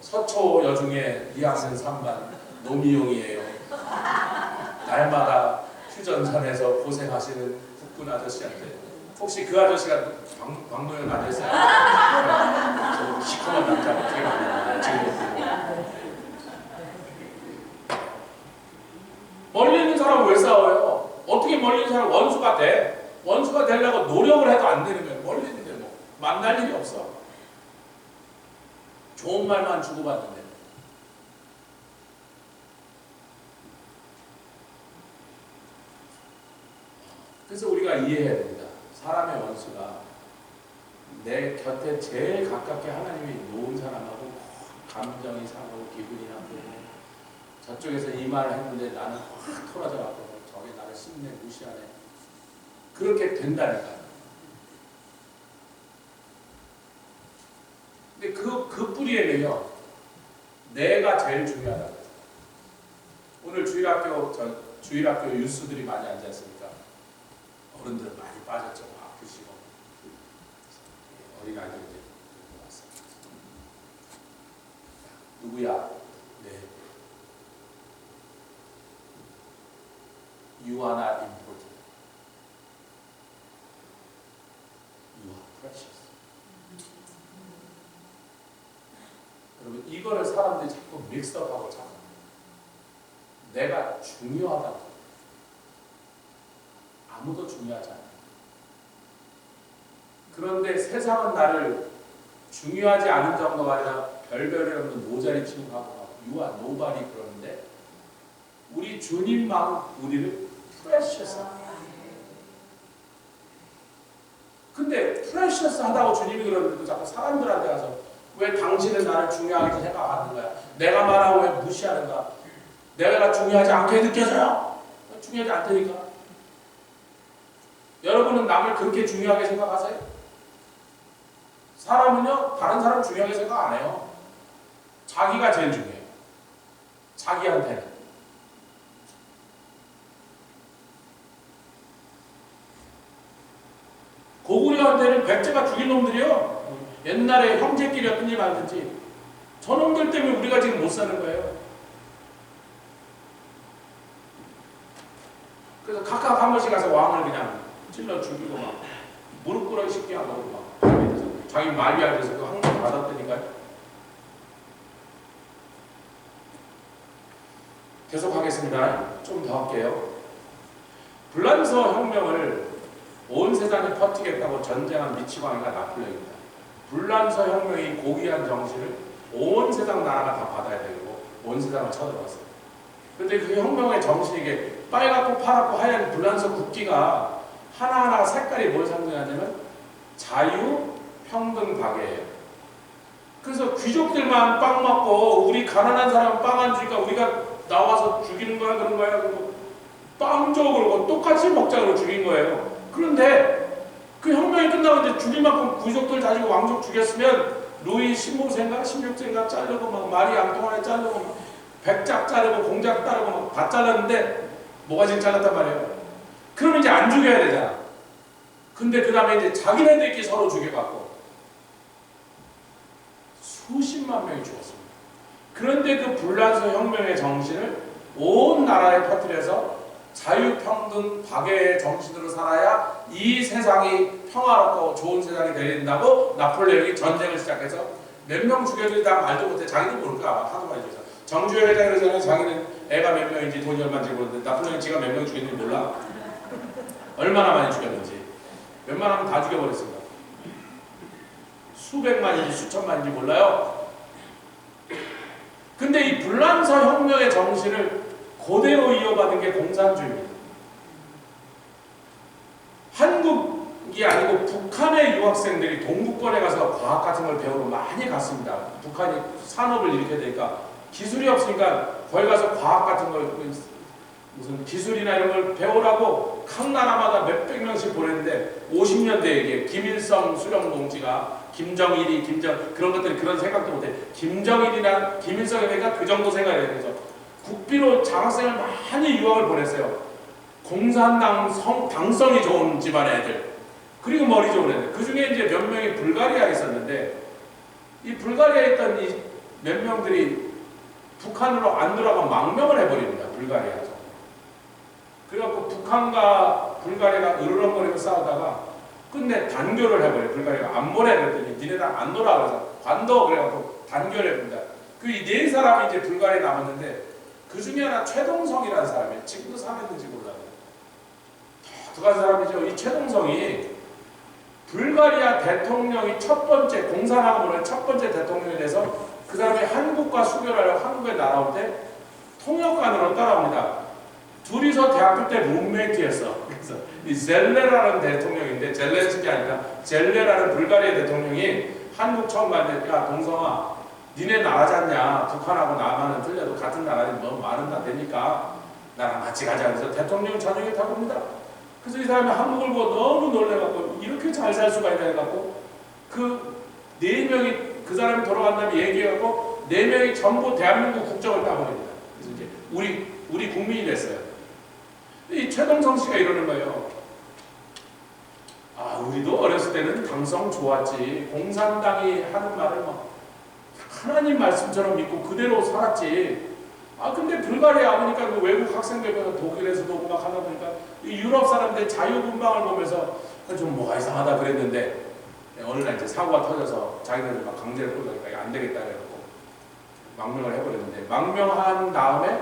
서초 여중에 2학년 3반 노미용이에요. 날마다 휴전선에서 고생하시는 국군 아저씨한테 혹시 그 아저씨가 박노현 아저씨야? 저 시커먼 남자 어떻게 만나요? 지금 멀리 있는 사람은 왜 싸워요? 어떻게 멀리 있는 사람 원수가 돼? 원수가 되려고 노력을 해도 안 되는 거예요. 멀리 있는데 뭐 만날 일이 없어. 좋은 말만 주고받는데. 그래서 우리가 이해해야 됩니다. 사람의 원수가 내 곁에 제일 가깝게 하나님이 놓은 사람하고 감정이 상하고 기분이 나쁘고 저쪽에서 이 말을 했는데 나는 확 토라져 갖고 저게 나를 씹네 무시하네. 그렇게 된다니까요. 근데 그 뿌리에는요, 내가 제일 중요하다. 오늘 주일학교 유스들이 많이 앉아 있습니까? 어른들은 많이 빠졌죠. 아프시고 어린아이들 이제 왔어요. 누구야? 네. You are not important. You are precious. 여러분 이거를 사람들이 자꾸 믹스업하고 자꾸 내가 중요하다고. 아무도 중요하지 않아요. 그런데 세상은 나를 중요하지 않은 정도가 아니라 별별이 없는 모자리 취급하고 You are nobody 그러는데 우리 주님만 우리를 precious. 근데 precious 하다고 주님이 그러는데도 자꾸 사람들한테 가서 왜 당신은 나를 중요하게 생각하는 거야? 내가 말하고 왜 무시하는가? 내가 중요하지 않게 느껴져요? 중요하지 않다니까. 여러분은 남을 그렇게 중요하게 생각하세요? 사람은요, 다른 사람 중요하게 생각 안 해요. 자기가 제일 중요해요. 자기한테는. 고구려한테는 백제가 죽인 놈들이요. 옛날에 형제끼리였든지 말든지 저놈들 때문에 우리가 지금 못 사는 거예요. 그래서 각각 한 번씩 가서 왕을 그냥 찔러 죽이고 막 무릎 꿇어기 쉽게 하고 막 자기 말이 안 돼서 그 항상 받았다니까요. 계속 하겠습니다. 좀 더 할게요. 불란서 혁명을 온 세상에 퍼뜨리겠다고 전쟁한 미치광이가 나폴레옹입니다. 불란서 혁명이 고귀한 정신을 온 세상 나라가 다 받아야 되고 온 세상을 쳐들어왔어요. 그런데 그 혁명의 정신이 이게 빨갛고 파랗고 하얀 불란서 국기가 하나하나 색깔이 뭘 상징하냐면 자유, 평등, 박애예요. 그래서 귀족들만 빵 먹고 우리 가난한 사람은 빵 안 주니까 우리가 나와서 죽이는 거야 그런 거야. 그리고 빵 줘 그러고 똑같이 먹자 그러고 죽인 거예요. 그런데 그 혁명이 끝나고 이제 죽일 만큼 귀족들 가지고 왕족 죽였으면 루이 15세인가 16세인가 자르고 막 마리 앙토와네 자르고 막 백작 자르고 공작 자르고 막 다 잘랐는데 뭐가지 잘랐단 말이에요. 그러면 이제 안 죽여야 되잖아. 근데 그 다음에 이제 자기네들끼리 서로 죽여갖고 수십만 명이 죽었습니다. 그런데 그 불란서 혁명의 정신을 온 나라에 퍼뜨려서 자유평등 박애의 정신으로 살아야 이 세상이 평화롭고 좋은 세상이 된다고 나폴레옹이 전쟁을 시작해서 몇 명 죽여도 다 말도 못해. 자기도 모를까 하도 많이 죽여서 정주행 회장 그러잖아요. 자기는 애가 몇 명인지 돈이 얼마인지 모르는데 나폴레옹이 지가 몇 명 죽였는지 몰라. 얼마나 많이 죽였는지. 웬만하면 다 죽여버렸습니다. 수백만인지 수천만인지 몰라요. 근데 이 불란서 혁명의 정신을 그대로 이어받은 게 공산주의입니다. 한국이 아니고 북한의 유학생들이 동북권에 가서 과학 같은 걸 배우러 많이 갔습니다. 북한이 산업을 일으켜야 되니까 기술이 없으니까 거기 가서 과학 같은 걸 무슨 기술이나 이런 걸 배우라고 각 나라마다 몇백 명씩 보냈는데 50년대에 김일성 수령 동지가 김정일이 그런 것들이 그런 생각도 못해. 김정일이나 김일성이니까 그 정도 생각을 해야 돼서 국비로 장학생을 많이 유학을 보냈어요. 공산당 당성이 좋은 집안의 애들, 그리고 머리 좋은 애들. 그 중에 이제 몇 명이 불가리아에 있었는데, 이 불가리아에 있던 이 몇 명들이 북한으로 안 돌아가 망명을 해버립니다. 불가리아에서. 그래갖고 북한과 불가리아가 으르렁거리고 싸우다가 끝내 단교를 해버려요. 불가리아가 안 보내 그랬더니 니네들 안 돌아가 그래서 관둬 그래갖고 단교를 해버립니다. 그 이 네 사람이 이제 불가리아에 남았는데, 그 중에 하나 최동성이라는 사람이에요. 지금도 살아있는지 몰라요. 독특한 사람이죠. 이 최동성이 불가리아 대통령이 첫 번째, 공산화군의 첫 번째 대통령이 돼서 그 사람이 한국과 수교를 한국에 날아올 때 통역관으로 따라옵니다. 둘이서 대학교 때 룸메이트였어. 그래서 이 젤레라는 대통령인데, 젤렌스키 아니라 젤레라는 불가리아 대통령이 한국 처음 갔는데, 야 동성아, 니네 나라지 않냐? 북한하고 남한은 틀려도 같은 나라니 뭐 말은 다 되니까 나랑 같이 가자. 그래서 대통령 전용기 타고 옵니다. 그래서 이 사람이 한국을 보고 너무 놀래갖고 이렇게 잘 살 수가 있다 해갖고 그 네 명이, 그 사람이 돌아간 다음에 얘기해갖고 네 명이 전부 대한민국 국적을 따버립니다. 그래서 이제 우리 국민이 됐어요. 이 최동성 씨가 이러는 거예요. 아, 우리도 어렸을 때는 당성 좋았지. 공산당이 하는 말을 뭐 하나님 말씀처럼 믿고 그대로 살았지. 아, 근데 불가리아 와보니까 그 외국 학생들과 독일에서도 오고 막 하다 보니까 이 유럽 사람들 자유분방을 보면서 좀 뭐가 이상하다 그랬는데, 어느 날 이제 사고가 터져서 자기들을 막 강제로 끌어가니까 안 되겠다 그래갖고 망명을 해버렸는데, 망명한 다음에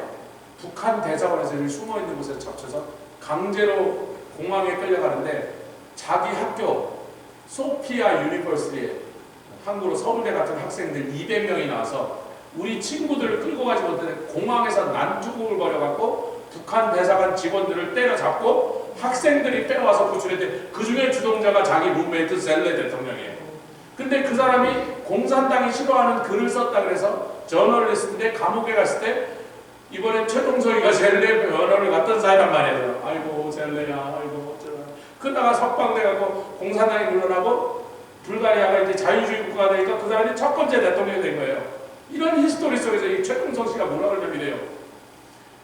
북한 대사관에서 숨어 있는 곳에 잡혀서 강제로 공항에 끌려가는데, 자기 학교 소피아 유니버시티에 한국으로 서울대 같은 학생들 200명이 나와서 우리 친구들을 끌고 가지 못했는데 공항에서 난투극을 벌여갖고 북한 대사관 직원들을 때려잡고 학생들이 빼와서 구출했는데, 그 중에 주동자가 자기 룸메이트 젤레 대통령이에요. 근데 그 사람이 공산당이 싫어하는 글을 썼다 그래서 저널리스트인데 감옥에 갔을 때 이번엔 최동석이가 젤레 변호를 갔던 사이란 말이에요. 아이고 젤레야, 아이고 어쩌나. 그러다가 석방돼갖고 공산당이 물러나고 불가리아가 이제 자유주의 국가가 되니까 그 사람이 첫 번째 대통령이 된 거예요. 이런 히스토리 속에서 이 최동석 씨가 뭐라 그러냐면 이래요.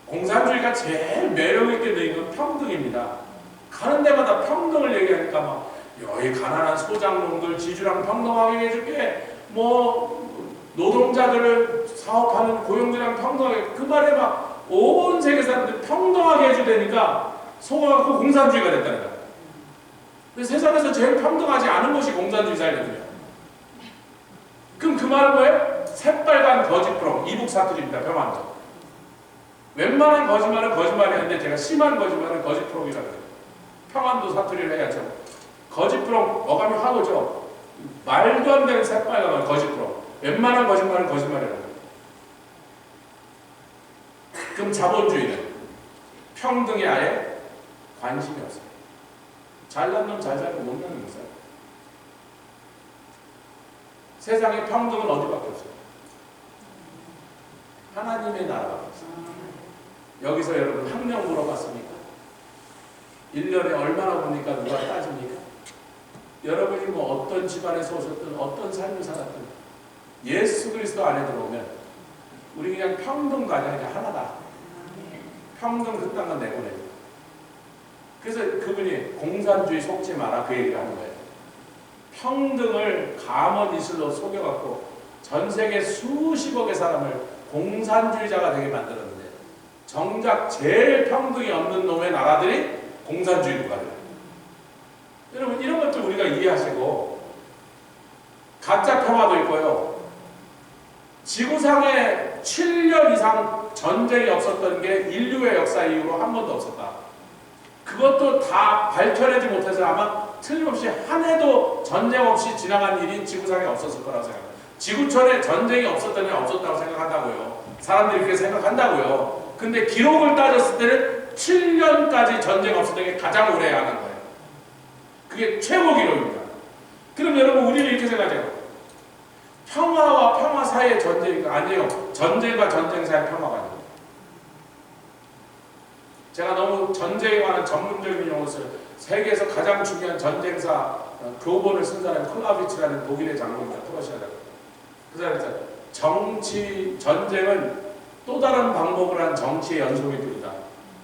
공산주의가 제일 매력있게 된 건 평등입니다. 가는 데마다 평등을 얘기하니까 막 여기 가난한 소장농들 지주랑 평등하게 해줄게, 뭐 노동자들을 사업하는 고용주랑 평등하게, 그 말에 막 온 세계 사람들 평등하게 해주다니까 속아갖고 공산주의가 됐다는 거야. 세상에서 제일 평등하지 않은 것이 공산주의 사회거든요. 그럼 그 말은 뭐예요? 새빨간 거짓부렁, 이북 사투리입니다. 평안도. 웬만한 거짓말은 거짓말이었는데 제가 심한 거짓말은 거짓부렁이라고 해요. 평안도 사투리를 해야죠. 거짓부렁 어감이 확 오죠. 말도 안 되는 새빨간 거짓부렁. 웬만한 거짓말은 거짓말이라고 해요. 그럼 자본주의는 평등에 아예 관심이 없어요. 잘난 놈 잘 살고 못난 놈 못 살아요. 세상에 평등은 어디밖에 없어요? 하나님의 나라밖에 없어요. 여기서 여러분 학력 물어봤습니까? 1년에 얼마나 보니까 누가 따집니까? 여러분이 뭐 어떤 집안에서 오셨든 어떤 삶을 살았든 예수 그리스도 안에 들어오면 우리 그냥 평등가 아니라 그냥 하나다. 평등 그 땅은 내보냅니다. 그래서 그분이 공산주의 속지 마라 그 얘기를 하는 거예요. 평등을 가먼 이슬로 속여갖고 전 세계 수십억의 사람을 공산주의자가 되게 만들었는데, 정작 제일 평등이 없는 놈의 나라들이 공산주의 국가들. 여러분 이런 것들 우리가 이해하시고, 가짜 평화도 있고요. 지구상에 7년 이상 전쟁이 없었던 게 인류의 역사 이후로 한 번도 없었다. 그것도 다 밝혀내지 못해서 아마 틀림없이 한 해도 전쟁 없이 지나간 일이 지구상에 없었을 거라고 생각합니다. 지구촌에 전쟁이 없었다면 없었다고 생각한다고요. 사람들이 그렇게 생각한다고요. 근데 기록을 따졌을 때는 7년까지 전쟁 없었던 게 가장 오래 안 한 거예요. 그게 최고 기록입니다. 그럼 여러분 우리는 이렇게 생각해요. 평화와 평화 사이의 전쟁이 아니에요. 전쟁과 전쟁 사이의 평화가 아니에요. 제가 너무 전쟁에 관한 전문적인 용어를 써요. 세계에서 가장 중요한 전쟁사 교본을 쓴 사람이 클라비치라는 독일의 장군입니다. 프러시아다. 그 사람이 정치 전쟁은 또 다른 방법을 한 정치의 연속일 뿐이다.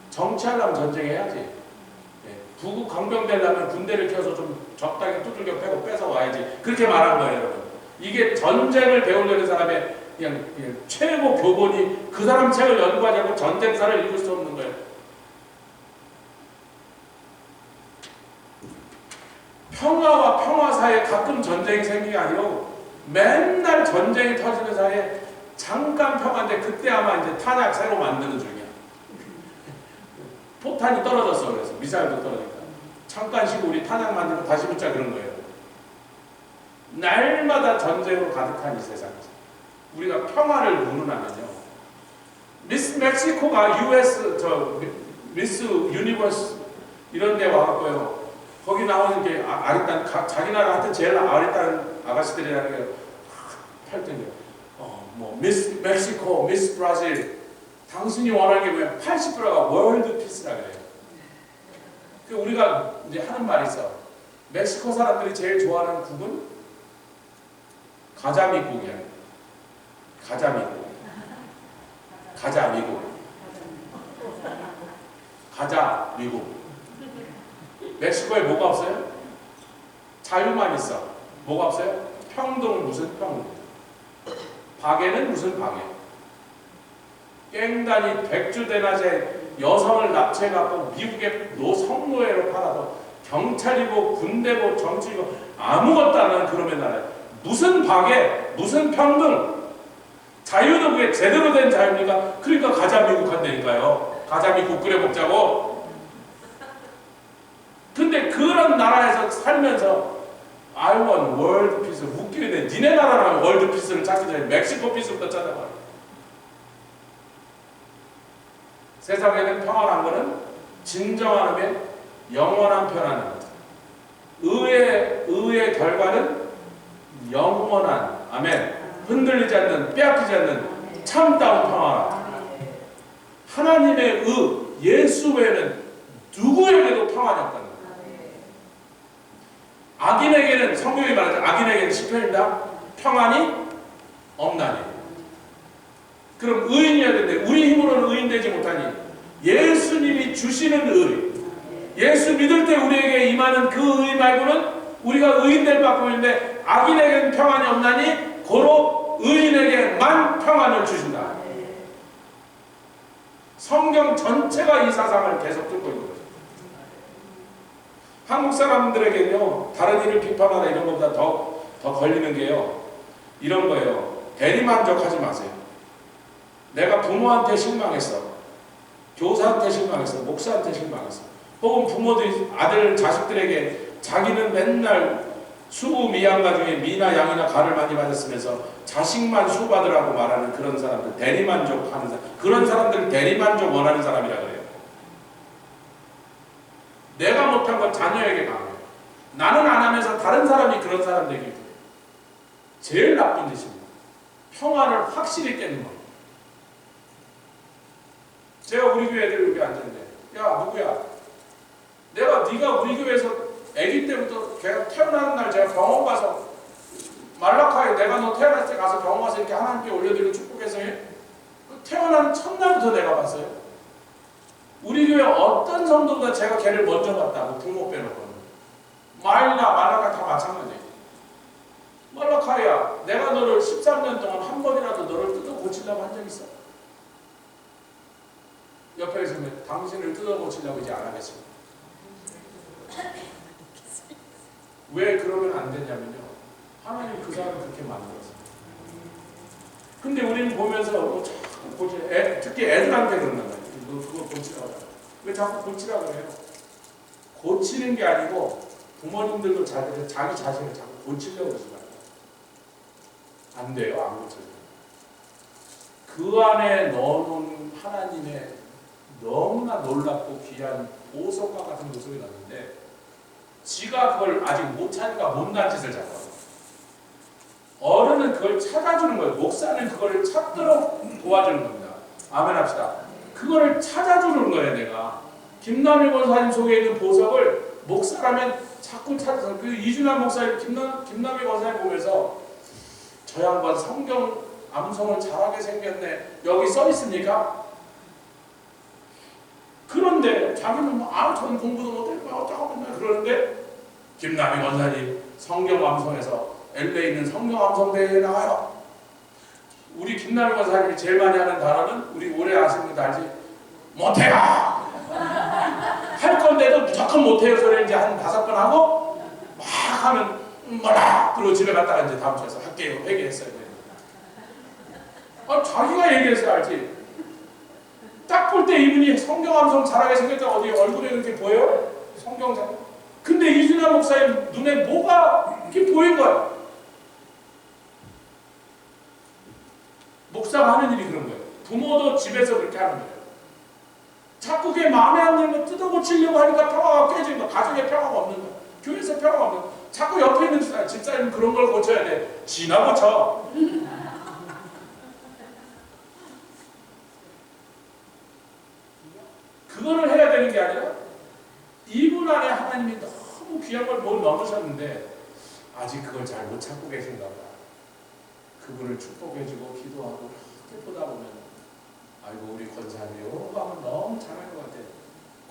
정치하려면 전쟁해야지. 예. 부국 강병되려면 군대를 켜서 좀 적당히 두들겨 패고 뺏어 와야지. 그렇게 말한 거예요, 여러분. 이게 전쟁을 배우려는 사람의 그냥 최고 교본이 그 사람 책을 연구하지 않고 전쟁사를 읽을 수 없는 거예요. 평화와 평화 사이에 가끔 전쟁이 생기는 게 아니고 맨날 전쟁이 터지는 사이에 잠깐 평화인데 그때 아마 이제 탄약 새로 만드는 중이야. 포탄이 떨어졌어. 그래서 미사일도 떨어지니까 잠깐 쉬고 우리 탄약 만들고 다시 붙자 그런 거예요. 날마다 전쟁으로 가득한 이 세상에서 우리가 평화를 문운하면요. 미스 멕시코가 US 미스 유니버스 이런 데 와갖고요. 거기 나오는 게 아리따운 자기 나라 하여튼 제일 아리따운 아가씨들이라는 게 팔등이요. 뭐 미스 멕시코, 미스 브라질 당신이 원하는 게 뭐야? 80%가 월드 피스라 그래요. 그 우리가 이제 하는 말이 있어. 멕시코 사람들이 제일 좋아하는 국은 가자미국이야. 가자미국. 가자미국. 가자미국. 멕시코에 뭐가 없어요? 자유만 있어. 뭐가 없어요? 평등 무슨 평등? 박애는 무슨 박애? 깽단이 백주대낮에 여성을 납치해갖고 미국의 성노예로 팔아도 경찰이고 군대고 정치고 아무것도 안 하는 그놈의 나라에 무슨 박애? 무슨 평등? 자유는 그게 제대로 된 자유입니까? 그러니까 가자미국 한다니까요. 가자미국 끓여 먹자고. 근데 그런 나라에서 살면서 I want world peace. 웃기네. 니네 나라라면 world peace를 찾기 전에 멕시코 peace부터 찾아봐. 세상에는 평안한 것은 진정한 의미의 영원한 편안한 것. 의의 결과는 영원한, 아멘, 흔들리지 않는, 빼앗기지 않는 참다운 평안. 하나님의 예수 외에는 누구에게도 평안이 없다는 거예요. 악인에게는, 성경이 말하죠. 악인에게는 시편입니다. 평안이 없나니. 그럼 의인이어야 되는데 우리 힘으로는 의인 되지 못하니 예수님이 주시는 의, 예수 믿을 때 우리에게 임하는 그 의 말고는 우리가 의인 될 바고 있는데 악인에게는 평안이 없나니 고로 의인에게만 평안을 주신다. 성경 전체가 이 사상을 계속 듣고 있는 거죠. 한국 사람들에게는요, 다른 일을 비판하다 이런 것보다 더 걸리는 게요, 이런 거예요. 대리만족하지 마세요. 내가 부모한테 실망했어. 교사한테 실망했어. 목사한테 실망했어. 혹은 부모들이 아들, 자식들에게 자기는 맨날 수미양가 중에 미나 양이나 가를 많이 받았으면서 자식만 수받으라고 말하는 그런 사람들, 대리만족하는 사람, 그런 사람들 대리만족 원하는 사람이라 그래요. 내가 못한 건 자녀에게 강해요. 나는 안 하면서 다른 사람이 그런 사람들에게 해요. 제일 나쁜 짓입니다. 평안을 확실히 깨는 겁니다. 제가 우리 교회 애들 여기 앉았는데, 야 누구야? 네가 우리 교회에서 아기 때부터 걔가 태어나는 날 제가 병원 가서 말라카에 내가 너 태어날 때 가서 병원 가서 이렇게 하나님께 올려드리고 축복해서 해. 태어난 첫날부터 내가 봤어요. 우리 교회 어떤 성도보다 제가 걔를 먼저 봤다고, 부모 빼놓고. 마일이나 말라카 다 마찬가지예요. 말라카야, 내가 너를 13년 동안 한 번이라도 너를 뜯어 고치려고 한 적 있어? 옆에 있으면 당신을 뜯어 고치려고 이제 안 하겠습니다. 왜 그러면 안 되냐면요, 하나님 그 사람을 그렇게 만들었어요. 근데 우리는 보면서 자꾸 고치, 특히 애들한테 그런단 말이에요. 너 그거 고치라고 하잖아. 왜 자꾸 고치라고 해요? 고치는 게 아니고 부모님들도 자기 자신을 자꾸 고치려고 그러지 말아요. 안 돼요. 안 고쳐져요. 그 안에 넣어놓은 하나님의 너무나 놀랍고 귀한 보석과 같은 모습이 났는데 지가 그걸 아직 못 찾으니까 못난 짓을 자꾸 하고, 어른은 그걸 찾아주는 거예요. 목사는 그걸 찾도록 도와주는 겁니다. 아멘 합시다. 그거를 찾아주는 거예요. 내가 김남일 권사님 속에 있는 보석을 목사라면 자꾸 찾아서 그 이준환 목사님 김남일 권사님 보면서 저 양반 성경 암송을 잘하게 생겼네. 여기 써 있습니까? 그런데 자기는 전 공부도 못했고 어쩌고 맨날 그러는데 김남일 권사님 성경 암송에서 LA에 있는 성경 암송 대회에 나와요. 우리 김남일 권사님이 제일 많이 하는 단어는 우리 오래 아시는 분들 알지? 못해요. 할 건데도 무조건 못해요 소리를 이제 한 5번 하고 막 하면 뭐라 그리고 집에 갔다가 이제 다음 주에서 할게요 회개했어요. 자기가 얘기해서 알지. 딱 볼 때 이분이 성경 암송 잘하게 생겼다고 어디 얼굴에 이렇게 보여요? 성경 잘. 근데 이준하 목사님 눈에 뭐가 이렇게 보인 거야? 목사가 하는 일이 그런 거예요. 부모도 집에서 그렇게 하는 거예요. 자꾸 그게 마음에 안 들면 뜯어고치려고 하니까 평화가 깨지는 거야. 가정에 평화가 없는 거야. 교회에서 평화가 없는 거야. 자꾸 옆에 있는 집사님 그런 걸 고쳐야 돼. 지나 고쳐. 그거를 해야 되는 게 아니라 이분 안에 하나님이 너무 귀한 걸 뭘 넣으셨는데 아직 그걸 잘 못 찾고 계신가 봐. 그분을 축복해주고 기도하고 이렇게 보다 보면 아이고 우리 권사님이 이런 거 하면 너무 잘할 것 같아.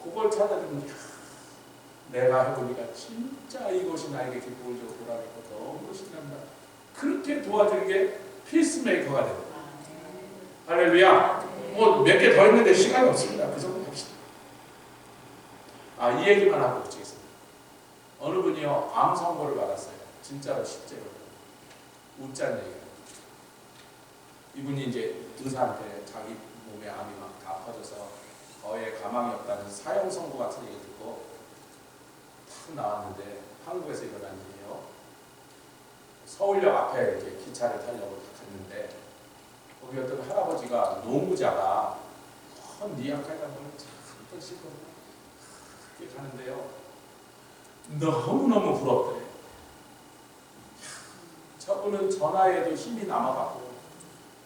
그걸 찾아주면 내가 해보니까 진짜 이것이 나에게 기쁨을 주고 보람있고 너무 신난다. 그렇게 도와주는 게 피스메이커가 됩니다. 할렐루야. 뭐 몇 개 더 했는데 시간이 없습니다. 그 정도 합시다. 이 얘기만 하고 붙이겠습니다. 어느 분이요 암 선고를 받았어요. 진짜로 실제로 웃자는 얘기예요. 이분이 이제 의사한테 자기 몸에 암이 막 다 퍼져서 거의 가망이 없다는 사형 선고 같은 얘기 듣고 탁 나왔는데 한국에서 일어난 일이에요. 서울역 앞에 이렇게 기차를 타려고 갔는데 거기 어떤 할아버지가 노무자가 니약하다 보면 참 씻고 그렇게 가는데요. 너무너무 부럽더래. 저분은 전화에도 힘이 남아갖고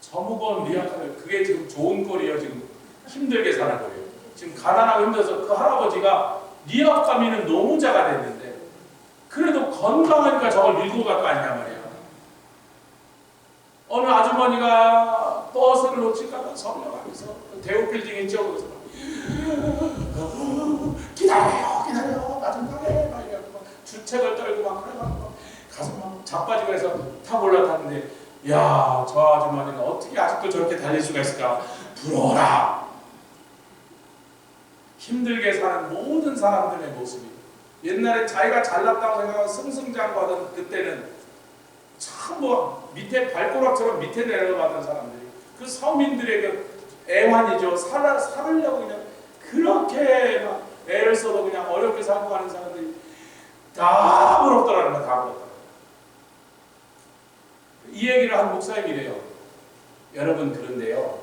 저 무거운 리아카를 그게 지금 좋은 꼴이에요. 지금 힘들게 사는 거예요. 지금 가난하고 힘들어서 그 할아버지가 리아카미는 노무자가 됐는데 그래도 건강하니까 저걸 밀고 갈 거 아니냐 말이야. 어느 아주머니가 버스를 놓칠까봐 설명하면서 대우 빌딩 있죠. 그래서 기다려요 나 좀 가게 막 이러고 막 주책을 떨고 막 그래가지고 가서 막 자빠지고 해서 타고 올라탔는데 야, 저 아주머니는 어떻게 아직도 저렇게 달릴 수가 있을까 부러워라. 힘들게 사는 모든 사람들의 모습이 옛날에 자기가 잘났다고 생각하고 승승장구하던 그때는 참 뭐 밑에 발가락처럼 밑에 내려가던 사람들이 그 서민들의 그 애환이죠. 살으려고 그냥 그렇게 막 애를 써도 그냥 어렵게 살고 가는 사람들이 다 부럽더라는 거야. 다 부럽더라는 거야. 이 얘기를 한 목사님이래요. 여러분 그런데요.